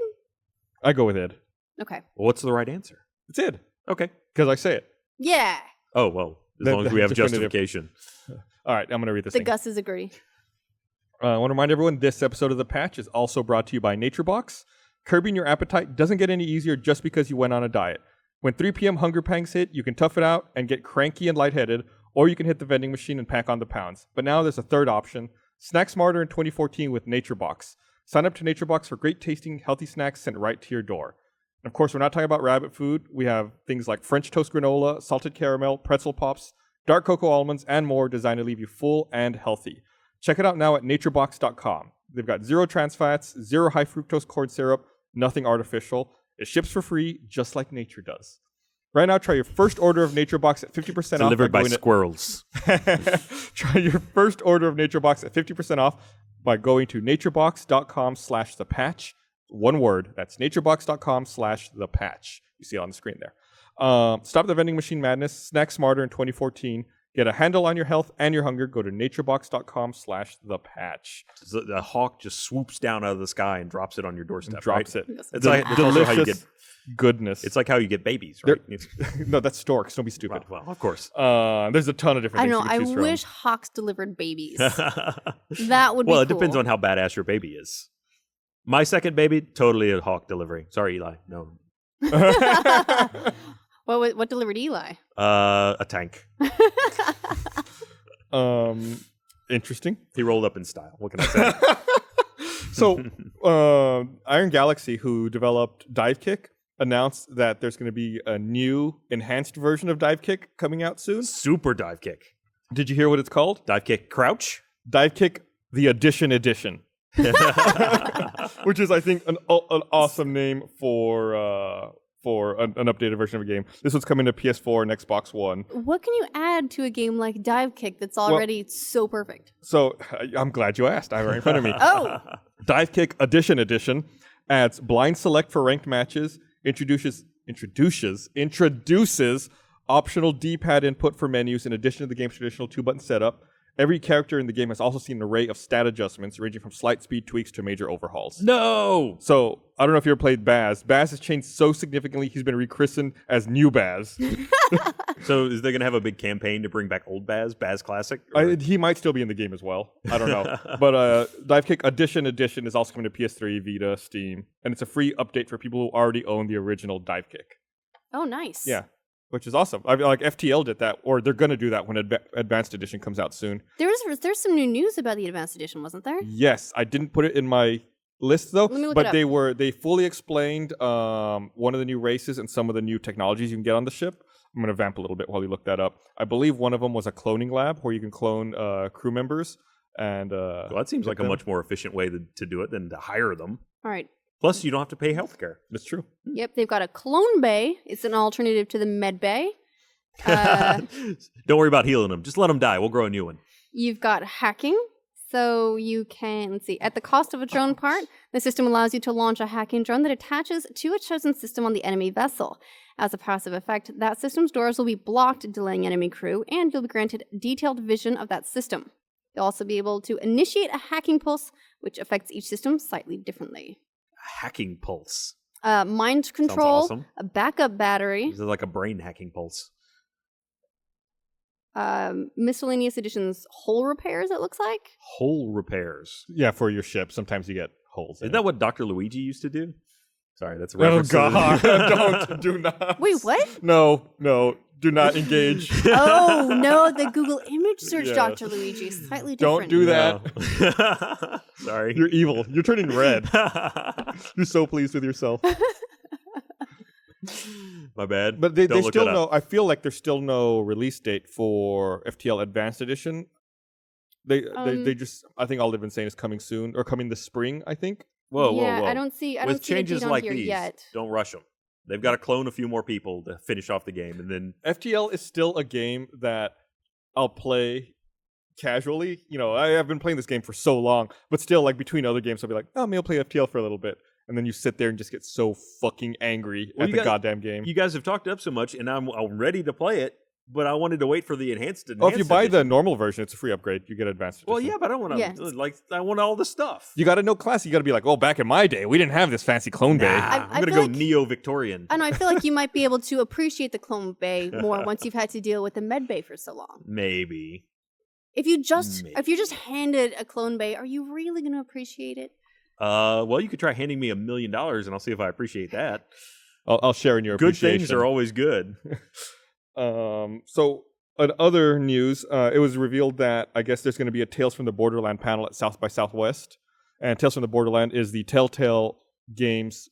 I go with id. Okay. Well, what's the right answer? It's id Okay. because I say it. Yeah. Oh, well, as That- long as we have definitive. justification. All right, I'm going to read this The thing. Gus's agree. I want to remind everyone this episode of The Patch is also brought to you by NatureBox. Curbing your appetite doesn't get any easier just because you went on a diet. When 3 p.m. hunger pangs hit, you can tough it out and get cranky and lightheaded, or you can hit the vending machine and pack on the pounds. But now there's a third option. Snack smarter in 2014 with NatureBox. Sign up to NatureBox for great tasting, healthy snacks sent right to your door. And of course, we're not talking about rabbit food. We have things like French toast granola, salted caramel, pretzel pops, dark cocoa almonds, and more designed to leave you full and healthy. Check it out now at naturebox.com. They've got 0 trans fats, 0 high fructose corn syrup, nothing artificial. It ships for free, just like nature does. Right now, try your first order of NatureBox at 50% off. Delivered by going to- squirrels. Try your first order of NatureBox at 50% off by going to naturebox.com/thepatch. One word. That's naturebox.com/thepatch. You see it on the screen there. Stop the vending machine madness. Snack smarter in 2014. Get a handle on your health and your hunger. Go to naturebox.com/thepatch. The hawk just swoops down out of the sky and drops it on your doorstep. Drops right? it. It's like it's also how you Delicious goodness. It's like how you get babies, right? No, that's storks. Don't be stupid. Well, of course. There's a ton of different I things know. you I can choose from. wish hawks delivered babies. That would be Well, it cool. depends on how badass your baby is. My second baby, totally a hawk delivery. Sorry, Eli. No. What delivered Eli? A tank. Interesting. He rolled up in style. What can I say? So, Iron Galaxy, who developed Dive Kick, announced that there's going to be a new enhanced version of Dive Kick coming out soon. Super dive kick. Did you hear what it's called? Dive kick crouch. Dive Kick the Edition, which is, I think, an awesome name for an updated version of a game. This one's coming to PS4 and Xbox One. What can you add to a game like Dive Kick that's already so perfect? So I'm glad you asked. I have it right in front of me. Oh, Dive Kick Edition. adds blind select for ranked matches, introduces optional D-pad input for menus in addition to the game's traditional 2-button setup. Every character in the game has also seen an array of stat adjustments ranging from slight speed tweaks to major overhauls. No! So, I don't know if you ever played Baz. Baz has changed so significantly, he's been rechristened as New Baz. So is they going to have a big campaign to bring back old Baz Classic? He might still be in the game as well. I don't know. But Dive Kick Edition is also coming to PS3, Vita, Steam. And it's a free update for people who already own the original Dive Kick. Oh, nice. Yeah. Which is awesome. I mean, like FTL did that, or they're going to do that when Advanced Edition comes out soon. There's some new news about the Advanced Edition, wasn't there? Yes, I didn't put it in my list though, Let me look but it up. they fully explained one of the new races and some of the new technologies you can get on the ship. I'm going to vamp a little bit while you look that up. I believe one of them was a cloning lab where you can clone crew members. And well, that seems like a much more efficient way to do it than to hire them. All right. Plus, you don't have to pay healthcare. That's true. Yep, they've got a clone bay. It's an alternative to the med bay. Don't worry about healing them. Just let them die. We'll grow a new one. You've got hacking. So you can, let's see, at the cost of a drone part, the system allows you to launch a hacking drone that attaches to a chosen system on the enemy vessel. As a passive effect, that system's doors will be blocked, delaying enemy crew, and you'll be granted detailed vision of that system. You'll also be able to initiate a hacking pulse, which affects each system slightly differently. Hacking pulse. Mind control, awesome. a backup battery, This is like a brain hacking pulse. miscellaneous editions, hull repairs, it looks like. Hull repairs. Yeah, for your ship. Sometimes you get holes. Isn't that what Dr. Luigi used to do? Sorry, that's a reference. Oh God! Do not. Wait, what? No, do not engage. Oh, no, the Google image search Yeah. Dr. Luigi is slightly Don't different. do that. No. Sorry. You're evil. You're turning red. You're so pleased with yourself. My bad. But they Don't look still that up. I feel like there's still no release date for FTL Advanced Edition. They just, I think all they've been saying is coming soon or coming this spring, I think. Whoa. I don't see With a changes date on like here these, yet. don't rush them. They've got to clone a few more people to finish off the game, and then FTL is still a game that I'll play casually. You know, I've been playing this game for so long, but still, like between other games, I'll be like, oh, maybe I'll play FTL for a little bit. And then you sit there and just get so fucking angry at the goddamn game. you guys have talked up so much, and I'm ready to play it, but I wanted to wait for the enhanced Oh, if you buy the edition. normal version, it's a free upgrade. You get Advanced Edition. Well, yeah, but I don't want to, Yeah. I want all the stuff. You got to know class. You got to be like, oh, back in my day, we didn't have this fancy clone bay. I'm I going to feel go like- neo-Victorian. I know, I feel like you might be able to appreciate the clone bay more once you've had to deal with the med bay for so long. Maybe. If you're just handed a clone bay, are you really going to appreciate it? Well, you could try handing me $1 million, and I'll see if I appreciate that. I'll share in your Good appreciation. things are always good. So, in other news, it was revealed that I guess there's going to be a Tales from the Borderland panel at South by Southwest. And Tales from the Borderland is the Telltale Games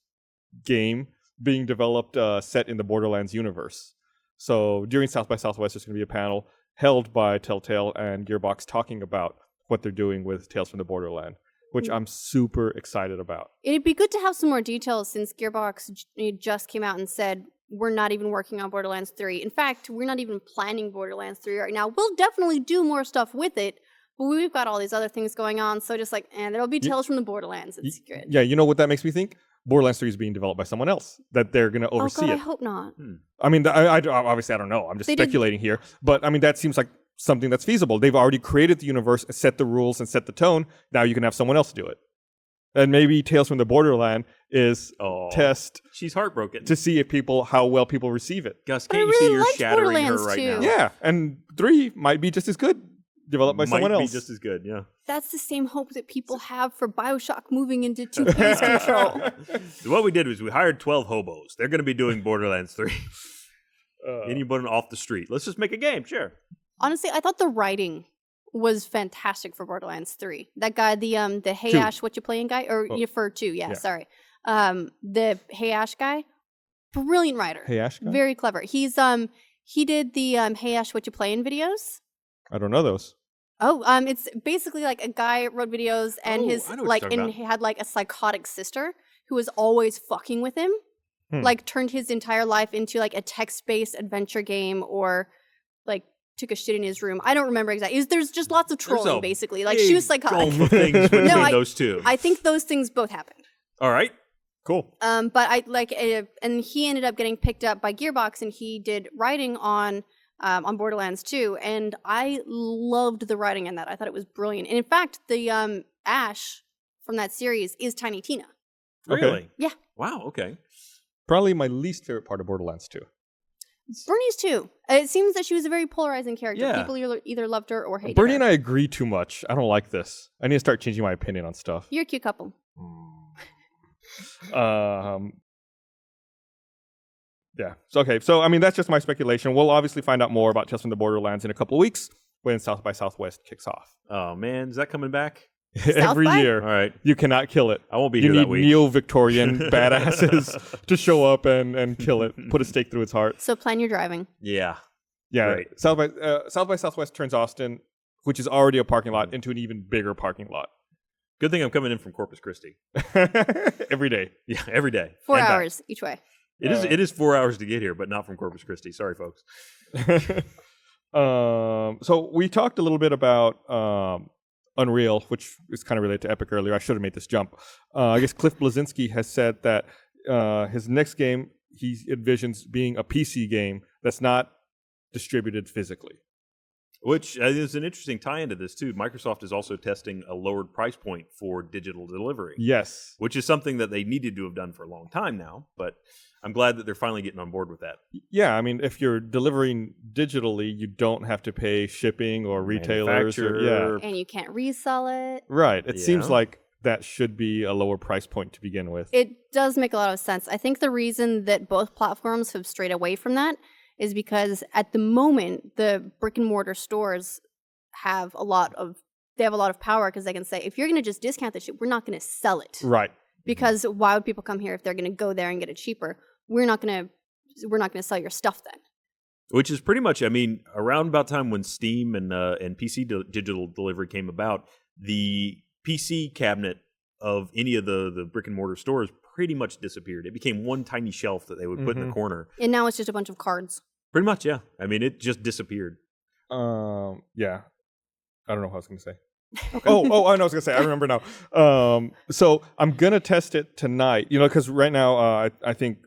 game being developed set in the Borderlands universe. So, during South by Southwest, there's going to be a panel held by Telltale and Gearbox talking about what they're doing with Tales from the Borderland, which I'm super excited about. It'd be good to have some more details since Gearbox just came out and said, we're not even working on Borderlands 3. In fact, we're not even planning Borderlands 3 right now. We'll definitely do more stuff with it, but we've got all these other things going on. So just like, there'll be Tales from the Borderlands. It's good. Yeah, you know what that makes me think? Borderlands 3 is being developed by someone else, that they're going to Oh oversee God, I it. hope not. I mean, I obviously, I don't know. I'm just They did- speculating here. But, I mean, that seems like something that's feasible. They've already created the universe, set the rules, and set the tone. Now you can have someone else do it. And maybe Tales from the Borderland is Oh, test she's heartbroken. to see if how well people receive it. Gus, But I can't you see really you're liked shattering her Borderlands right 2. now? Yeah, and 3 might be just as good, developed by someone Might else. be just as good, yeah. That's the same hope that people have for Bioshock moving into 2K's control. So what we did was we hired 12 hobos. They're going to be doing Borderlands 3. Anyone off the street. Let's just make a game, sure. Honestly, I thought the writing was fantastic for Borderlands 3. That guy, the Hey 2. Ash, what you playing guy? Or for 2, yeah, Yeah. sorry. The Hey Ash guy, brilliant writer. Hey, Ash guy? Very clever. He did the Hey Ash, what you playing videos. I don't know those. Oh, it's basically like a guy wrote videos and Oh, his I know what like, you're talking and about. he had like a psychotic sister who was always fucking with him. Like turned his entire life into like a text-based adventure game or like took a shit in his room. I don't remember exactly. There's just lots of There's trolling a basically. Like she was big psychotic. gulf of things between I- those two. I think those things both happened. All right. Cool. But I like, and he ended up getting picked up by Gearbox, and he did writing on Borderlands 2, and I loved the writing in that. I thought it was brilliant. And in fact, the Ash from that series is Tiny Tina. Okay. Really? Yeah. Wow. Okay. Probably my least favorite part of Borderlands 2. Bernie's too. It seems that she was a very polarizing character. Yeah. People either loved her or hated Bernie her. and I agree too much. I don't like this. I need to start changing my opinion on stuff. You're a cute couple. Yeah. So, okay. So, I mean, that's just my speculation. We'll obviously find out more about Tales from the Borderlands in a couple of weeks when South by Southwest kicks off. Oh man, is that coming back? Every by? year. All right. You cannot kill it. I won't be You here that need week. neo-Victorian badasses to show up and kill it, put a stake through its heart. So plan your driving. Yeah. Yeah. Great. South by Southwest turns Austin, which is already a parking lot, into an even bigger parking lot. Good thing I'm coming in from Corpus Christi. Every day. Yeah, every day. 4 And back. hours each way. It is 4 hours to get here, but not from Corpus Christi. Sorry, folks. So we talked a little bit about Unreal, which is kind of related to Epic earlier. I should have made this jump. I guess Cliff Bleszinski has said that his next game he envisions being a PC game that's not distributed physically. Which is an interesting tie-in to this, too. Microsoft is also testing a lowered price point for digital delivery. Yes. Which is something that they needed to have done for a long time now, but I'm glad that they're finally getting on board with that. Yeah, I mean, if you're delivering digitally, you don't have to pay shipping or retailers. Manufacturer. And you can't resell it. Right. It seems Yeah. like that should be a lower price point to begin with. It does make a lot of sense. I think the reason that both platforms have strayed away from that is because at the moment, the brick and mortar stores have a lot of power because they can say, if you're going to just discount this shit, we're not going to sell it. Right. Because why would people come here if they're going to go there and get it cheaper? We're not going to sell your stuff then. Which is pretty much, I mean, around about time when Steam and PC digital delivery came about, the PC cabinet of any of the brick and mortar stores pretty much disappeared. It became one tiny shelf that they would put in the corner. And now it's just a bunch of cards. Pretty much, yeah. I mean, it just disappeared. Yeah. I don't know what I was going to say. Oh, I know what I was going to say. I remember now. So I'm going to test it tonight, because right now I think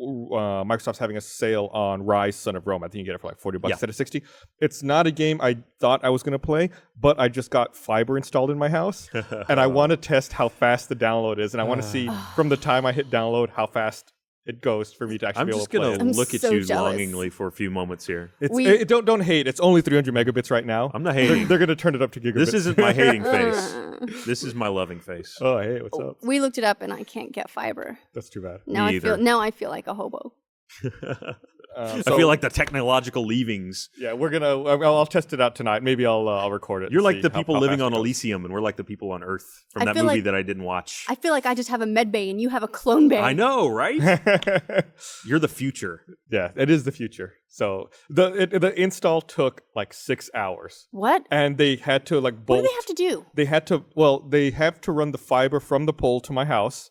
Microsoft's having a sale on Rise, Son of Rome. I think you get it for like $40 instead of $60. It's not a game I thought I was going to play, but I just got fiber installed in my house, and I want to test how fast the download is, and I want to see from the time I hit download how fast it goes for me to actually I'm be able just to play going it. to I'm look at so you jealous. longingly for a few moments here. Don't hate. It's only 300 megabits right now. I'm not hating. They're going to turn it up to gigabits. This isn't my hating face. This is my loving face. Oh, hey, what's up? We looked it up and I can't get fiber. That's too bad. Now Me either. Now I feel like a hobo. I feel like the technological leavings. Yeah, we're gonna. I'll test it out tonight. Maybe I'll record it. You're and like see the how people fast living it on goes. Elysium, and we're like the people on Earth from I that feel movie like- that I didn't watch. I feel like I just have a med bay and you have a clone bay. I know, right? You're the future. Yeah, it is the future. So the install took like 6 hours, What? and they had to like What bolt. do they have to do? They have to run the fiber from the pole to my house.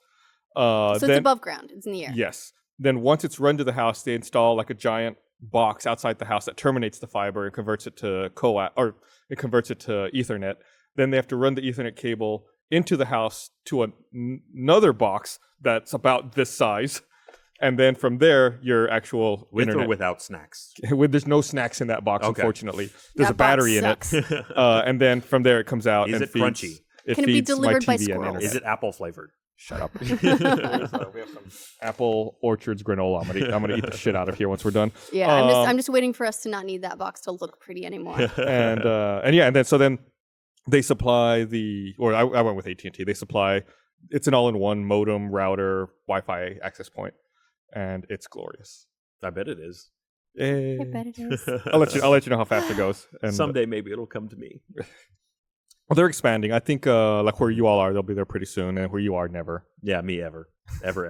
So it's then, above ground. It's in the air. Yes. Then once it's run to the house, they install like a giant box outside the house that terminates the fiber and converts it to Ethernet. Then they have to run the Ethernet cable into the house to another box that's about this size. And then from there, your actual With internet. or without snacks. There's no snacks in that box, Okay. unfortunately. There's That a battery in box it. sucks. And then from there, it comes out Is and it feeds. crunchy? Can it be feeds my delivered by TV and squirrels? internet. Is it apple flavored? Shut up. We have some Apple Orchards granola. I'm gonna eat the shit out of here once we're done. Yeah, I'm just waiting for us to not need that box to look pretty anymore. And then they supply I went with AT&T. They supply, it's an all-in-one modem, router, Wi-Fi access point, and it's glorious. I bet it is. I bet it is. I'll let you know how fast it goes. And Someday maybe it'll come to me. well, they're expanding. I think like where you all are, they'll be there pretty soon, and where you are, never. Yeah, me ever. Ever.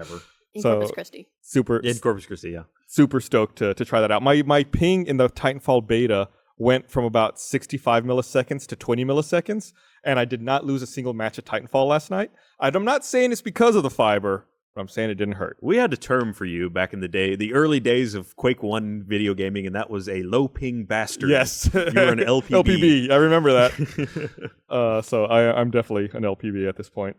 In So- Corpus Christi. Super In Corpus Christi, yeah. super stoked to try that out. My ping in the Titanfall beta went from about 65 milliseconds to 20 milliseconds, and I did not lose a single match at Titanfall last night. I'm not saying it's because of the fiber, but I'm saying it didn't hurt. We had a term for you back in the day, the early days of Quake 1 video gaming, and that was a low ping bastard. Yes. You were an LPB. LPB, I remember that. So I'm definitely an LPB at this point.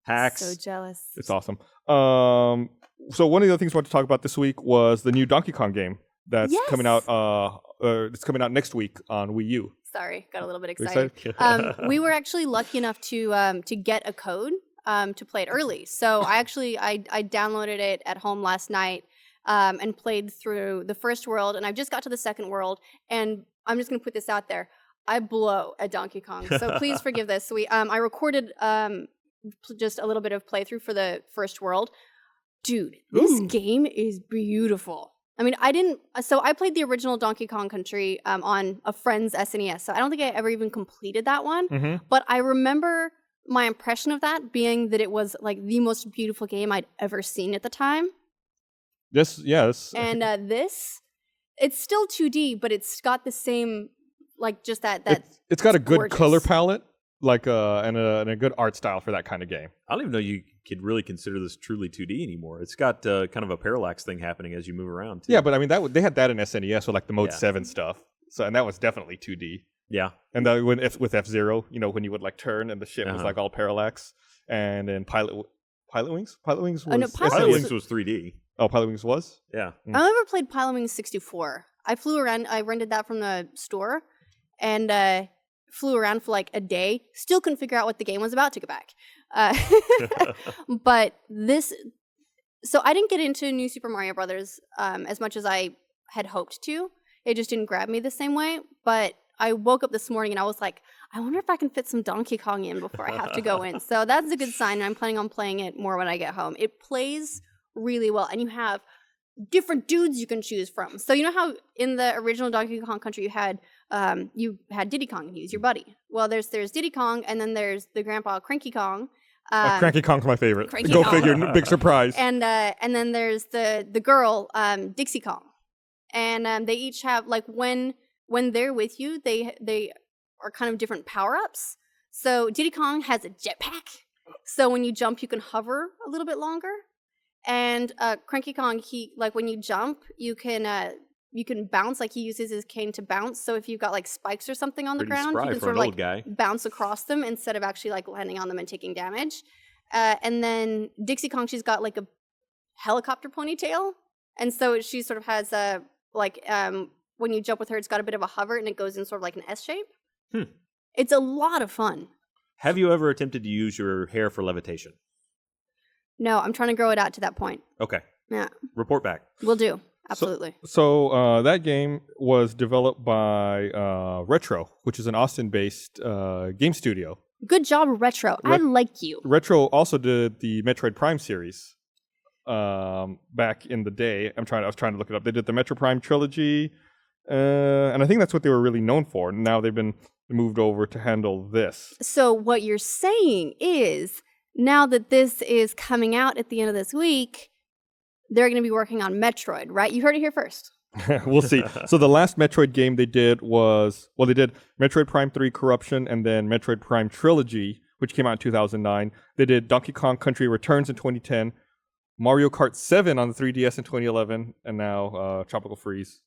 Hacks. So jealous. It's awesome. So one of the other things I want to talk about this week was the new Donkey Kong game that's coming out. It's coming out next week on Wii U. Sorry, got a little bit You excited. excited? We were actually lucky enough to get a code to play it early. So I downloaded it at home last night and played through the first world, and I just got to the second world. And I'm just gonna put this out there: I blow at Donkey Kong, so please forgive this. I recorded just a little bit of playthrough for the first world. Dude, this game is beautiful. I mean, I played the original Donkey Kong Country on a friend's SNES, so I don't think I ever even completed that one. Mm-hmm. But I remember my impression of that being that it was like the most beautiful game I'd ever seen at the time. Yes. And it's still 2D, but it's got the same, like, just that. It's got a good gorgeous. color palette, like and a good art style for that kind of game. I don't even know you could really consider this truly 2D anymore. It's got kind of a parallax thing happening as you move around, too. Yeah, but I mean they had that in SNES with like the Mode 7 stuff. So and that was definitely 2D. Yeah. And with F-Zero, when you would like turn and the ship was like all parallax, and then Pilot Wings was no, Pilot Wings was 3D. Oh, Pilot Wings was? Yeah. I never played Pilot Wings 64. I flew around. I rented that from the store, and flew around for like a day. Still couldn't figure out what the game was about. Took it back. But so I didn't get into New Super Mario Brothers as much as I had hoped to. It just didn't grab me the same way. But I woke up this morning and I was like, I wonder if I can fit some Donkey Kong in before I have to go in. So that's a good sign. And I'm planning on playing it more when I get home. It plays really well, and you have different dudes you can choose from. So you know how in the original Donkey Kong Country you had Diddy Kong, he was your buddy. Well, there's Diddy Kong, and then there's the grandpa Cranky Kong. Cranky Kong's my favorite. Cranky Go Kong. figure, big surprise. And then there's the girl Dixie Kong, and they each have, like, when they're with you, they are kind of different power ups. So Diddy Kong has a jetpack, so when you jump, you can hover a little bit longer. And Cranky Kong, when you jump, you can bounce. Like, he uses his cane to bounce. So if you've got like spikes or something on the Pretty ground, spry you can for sort an of old guy. bounce across them instead of actually like landing on them and taking damage. And then Dixie Kong, she's got like a helicopter ponytail, and so she sort of has when you jump with her, it's got a bit of a hover and it goes in sort of like an S shape. It's a lot of fun. Have you ever attempted to use your hair for levitation? No, I'm trying to grow it out to that point. Okay. Yeah. Report back. Will do. Absolutely. So that game was developed by Retro, which is an Austin-based game studio. Good job, Retro. I like you. Retro also did the Metroid Prime series back in the day. I was trying to look it up. They did the Metroid Prime trilogy, and I think that's what they were really known for. Now they've been moved over to handle this. So what you're saying is, now that this is coming out at the end of this week, they're going to be working on Metroid, right? You heard it here first. We'll see. So the last Metroid game they did they did Metroid Prime 3 Corruption and then Metroid Prime Trilogy, which came out in 2009. They did Donkey Kong Country Returns in 2010, Mario Kart 7 on the 3DS in 2011, and now Tropical Freeze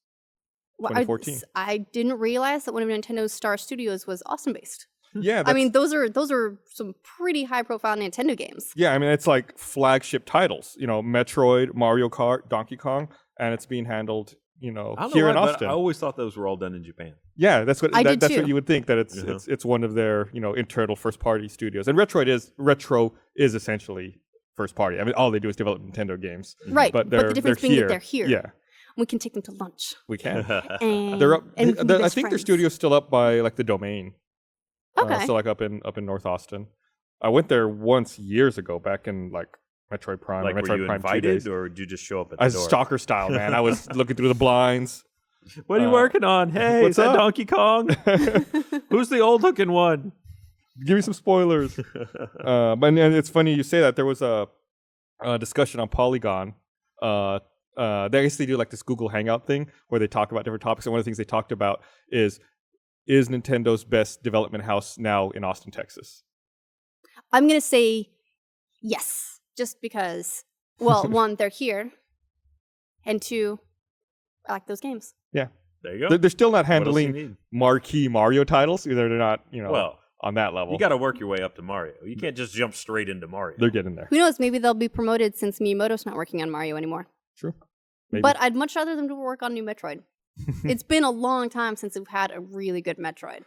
2014. I didn't realize that one of Nintendo's Star Studios was Austin-based. Yeah, I mean, those are some pretty high-profile Nintendo games. Yeah, I mean, it's like flagship titles. Metroid, Mario Kart, Donkey Kong, and it's being handled, here in Austin. I always thought those were all done in Japan. Yeah, that's what did that's too. what you would think, that it's one of their internal first-party studios. And Retro is essentially first-party. I mean, all they do is develop Nintendo games. Right, but the difference being that they're here. Yeah, We can take them to lunch. we can. And They're up. and we can be I best think their friends. studio's still up by like the Domain. Okay. So like up in North Austin. I went there once years ago, back in like Metroid Prime. Like, or Metroid were you Prime 2 invited, days. or did you just show up at the As door? stalker style, man. I was looking through the blinds. What are you working on? Hey, what's is that up? Donkey Kong? Who's the old-looking one? Give me some spoilers. And it's funny you say that. There was a discussion on Polygon. They basically do like this Google Hangout thing where they talk about different topics. And one of the things they talked about is Nintendo's best development house now in Austin, Texas? I'm going to say yes, just because, well, one, they're here, and two, I like those games. Yeah. There you go. They're still not What else do you handling need? marquee Mario titles. Either they're not, Well, on that level. You got to work your way up to Mario. You can't just jump straight into Mario. They're getting there. Who knows? Maybe they'll be promoted since Miyamoto's not working on Mario anymore. True. Maybe. But I'd much rather them to work on new Metroid. It's been a long time since we've had a really good Metroid.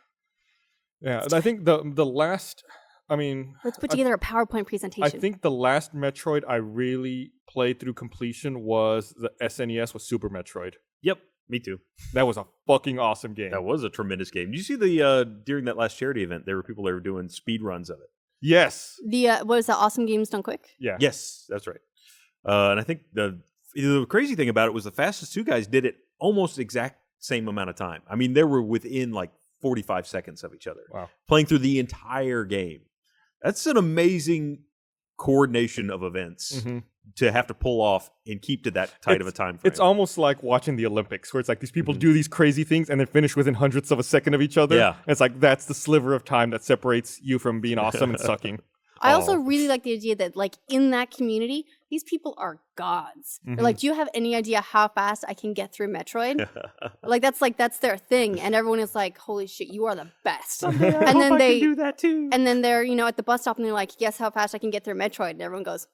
Yeah, I think the last. I mean, Let's put together a PowerPoint presentation. I think the last Metroid I really played through completion was the SNES with Super Metroid. Yep, me too. That was a fucking awesome game. That was a tremendous game. Did you see the during that last charity event, there were people that were doing speed runs of it. Yes. The what was that? Awesome Games Done Quick? Yeah. Yes, that's right. And I think the crazy thing about it was the fastest two guys did it almost exact same amount of time. I mean, they were within like 45 seconds of each other. Wow. Playing through the entire game. That's an amazing coordination of events to have to pull off and keep to that tight of a time frame. It's almost like watching the Olympics, where it's like these people do these crazy things and then finish within hundredths of a second of each other. Yeah. And it's like that's the sliver of time that separates you from being awesome and sucking. I also really like the idea that, like, in that community, these people are gods. They're like, do you have any idea how fast I can get through Metroid? That's their thing, and everyone is like, holy shit, you are the best. And then they do that too. and then they're at the bus stop, and they're like, guess how fast I can get through Metroid? And everyone goes,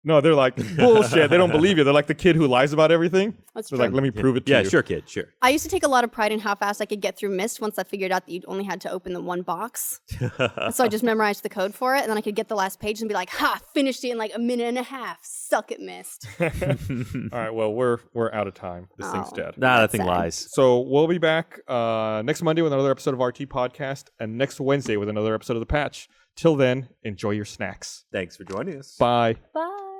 No, they're like, bullshit. They don't believe you. They're like the kid who lies about everything. That's They're true. like, let me prove it to Yeah, you. sure, kid, sure. I used to take a lot of pride in how fast I could get through Myst once I figured out that you only had to open the one box. So I just memorized the code for it, and then I could get the last page and be like, ha, finished it in like a minute and a half. Suck it, Myst. All right, well, we're out of time. This thing's Oh. dead. Nah, that That's thing sad. lies. So we'll be back next Monday with another episode of RT Podcast, and next Wednesday with another episode of The Patch. Till then, enjoy your snacks. Thanks for joining us. Bye. Bye.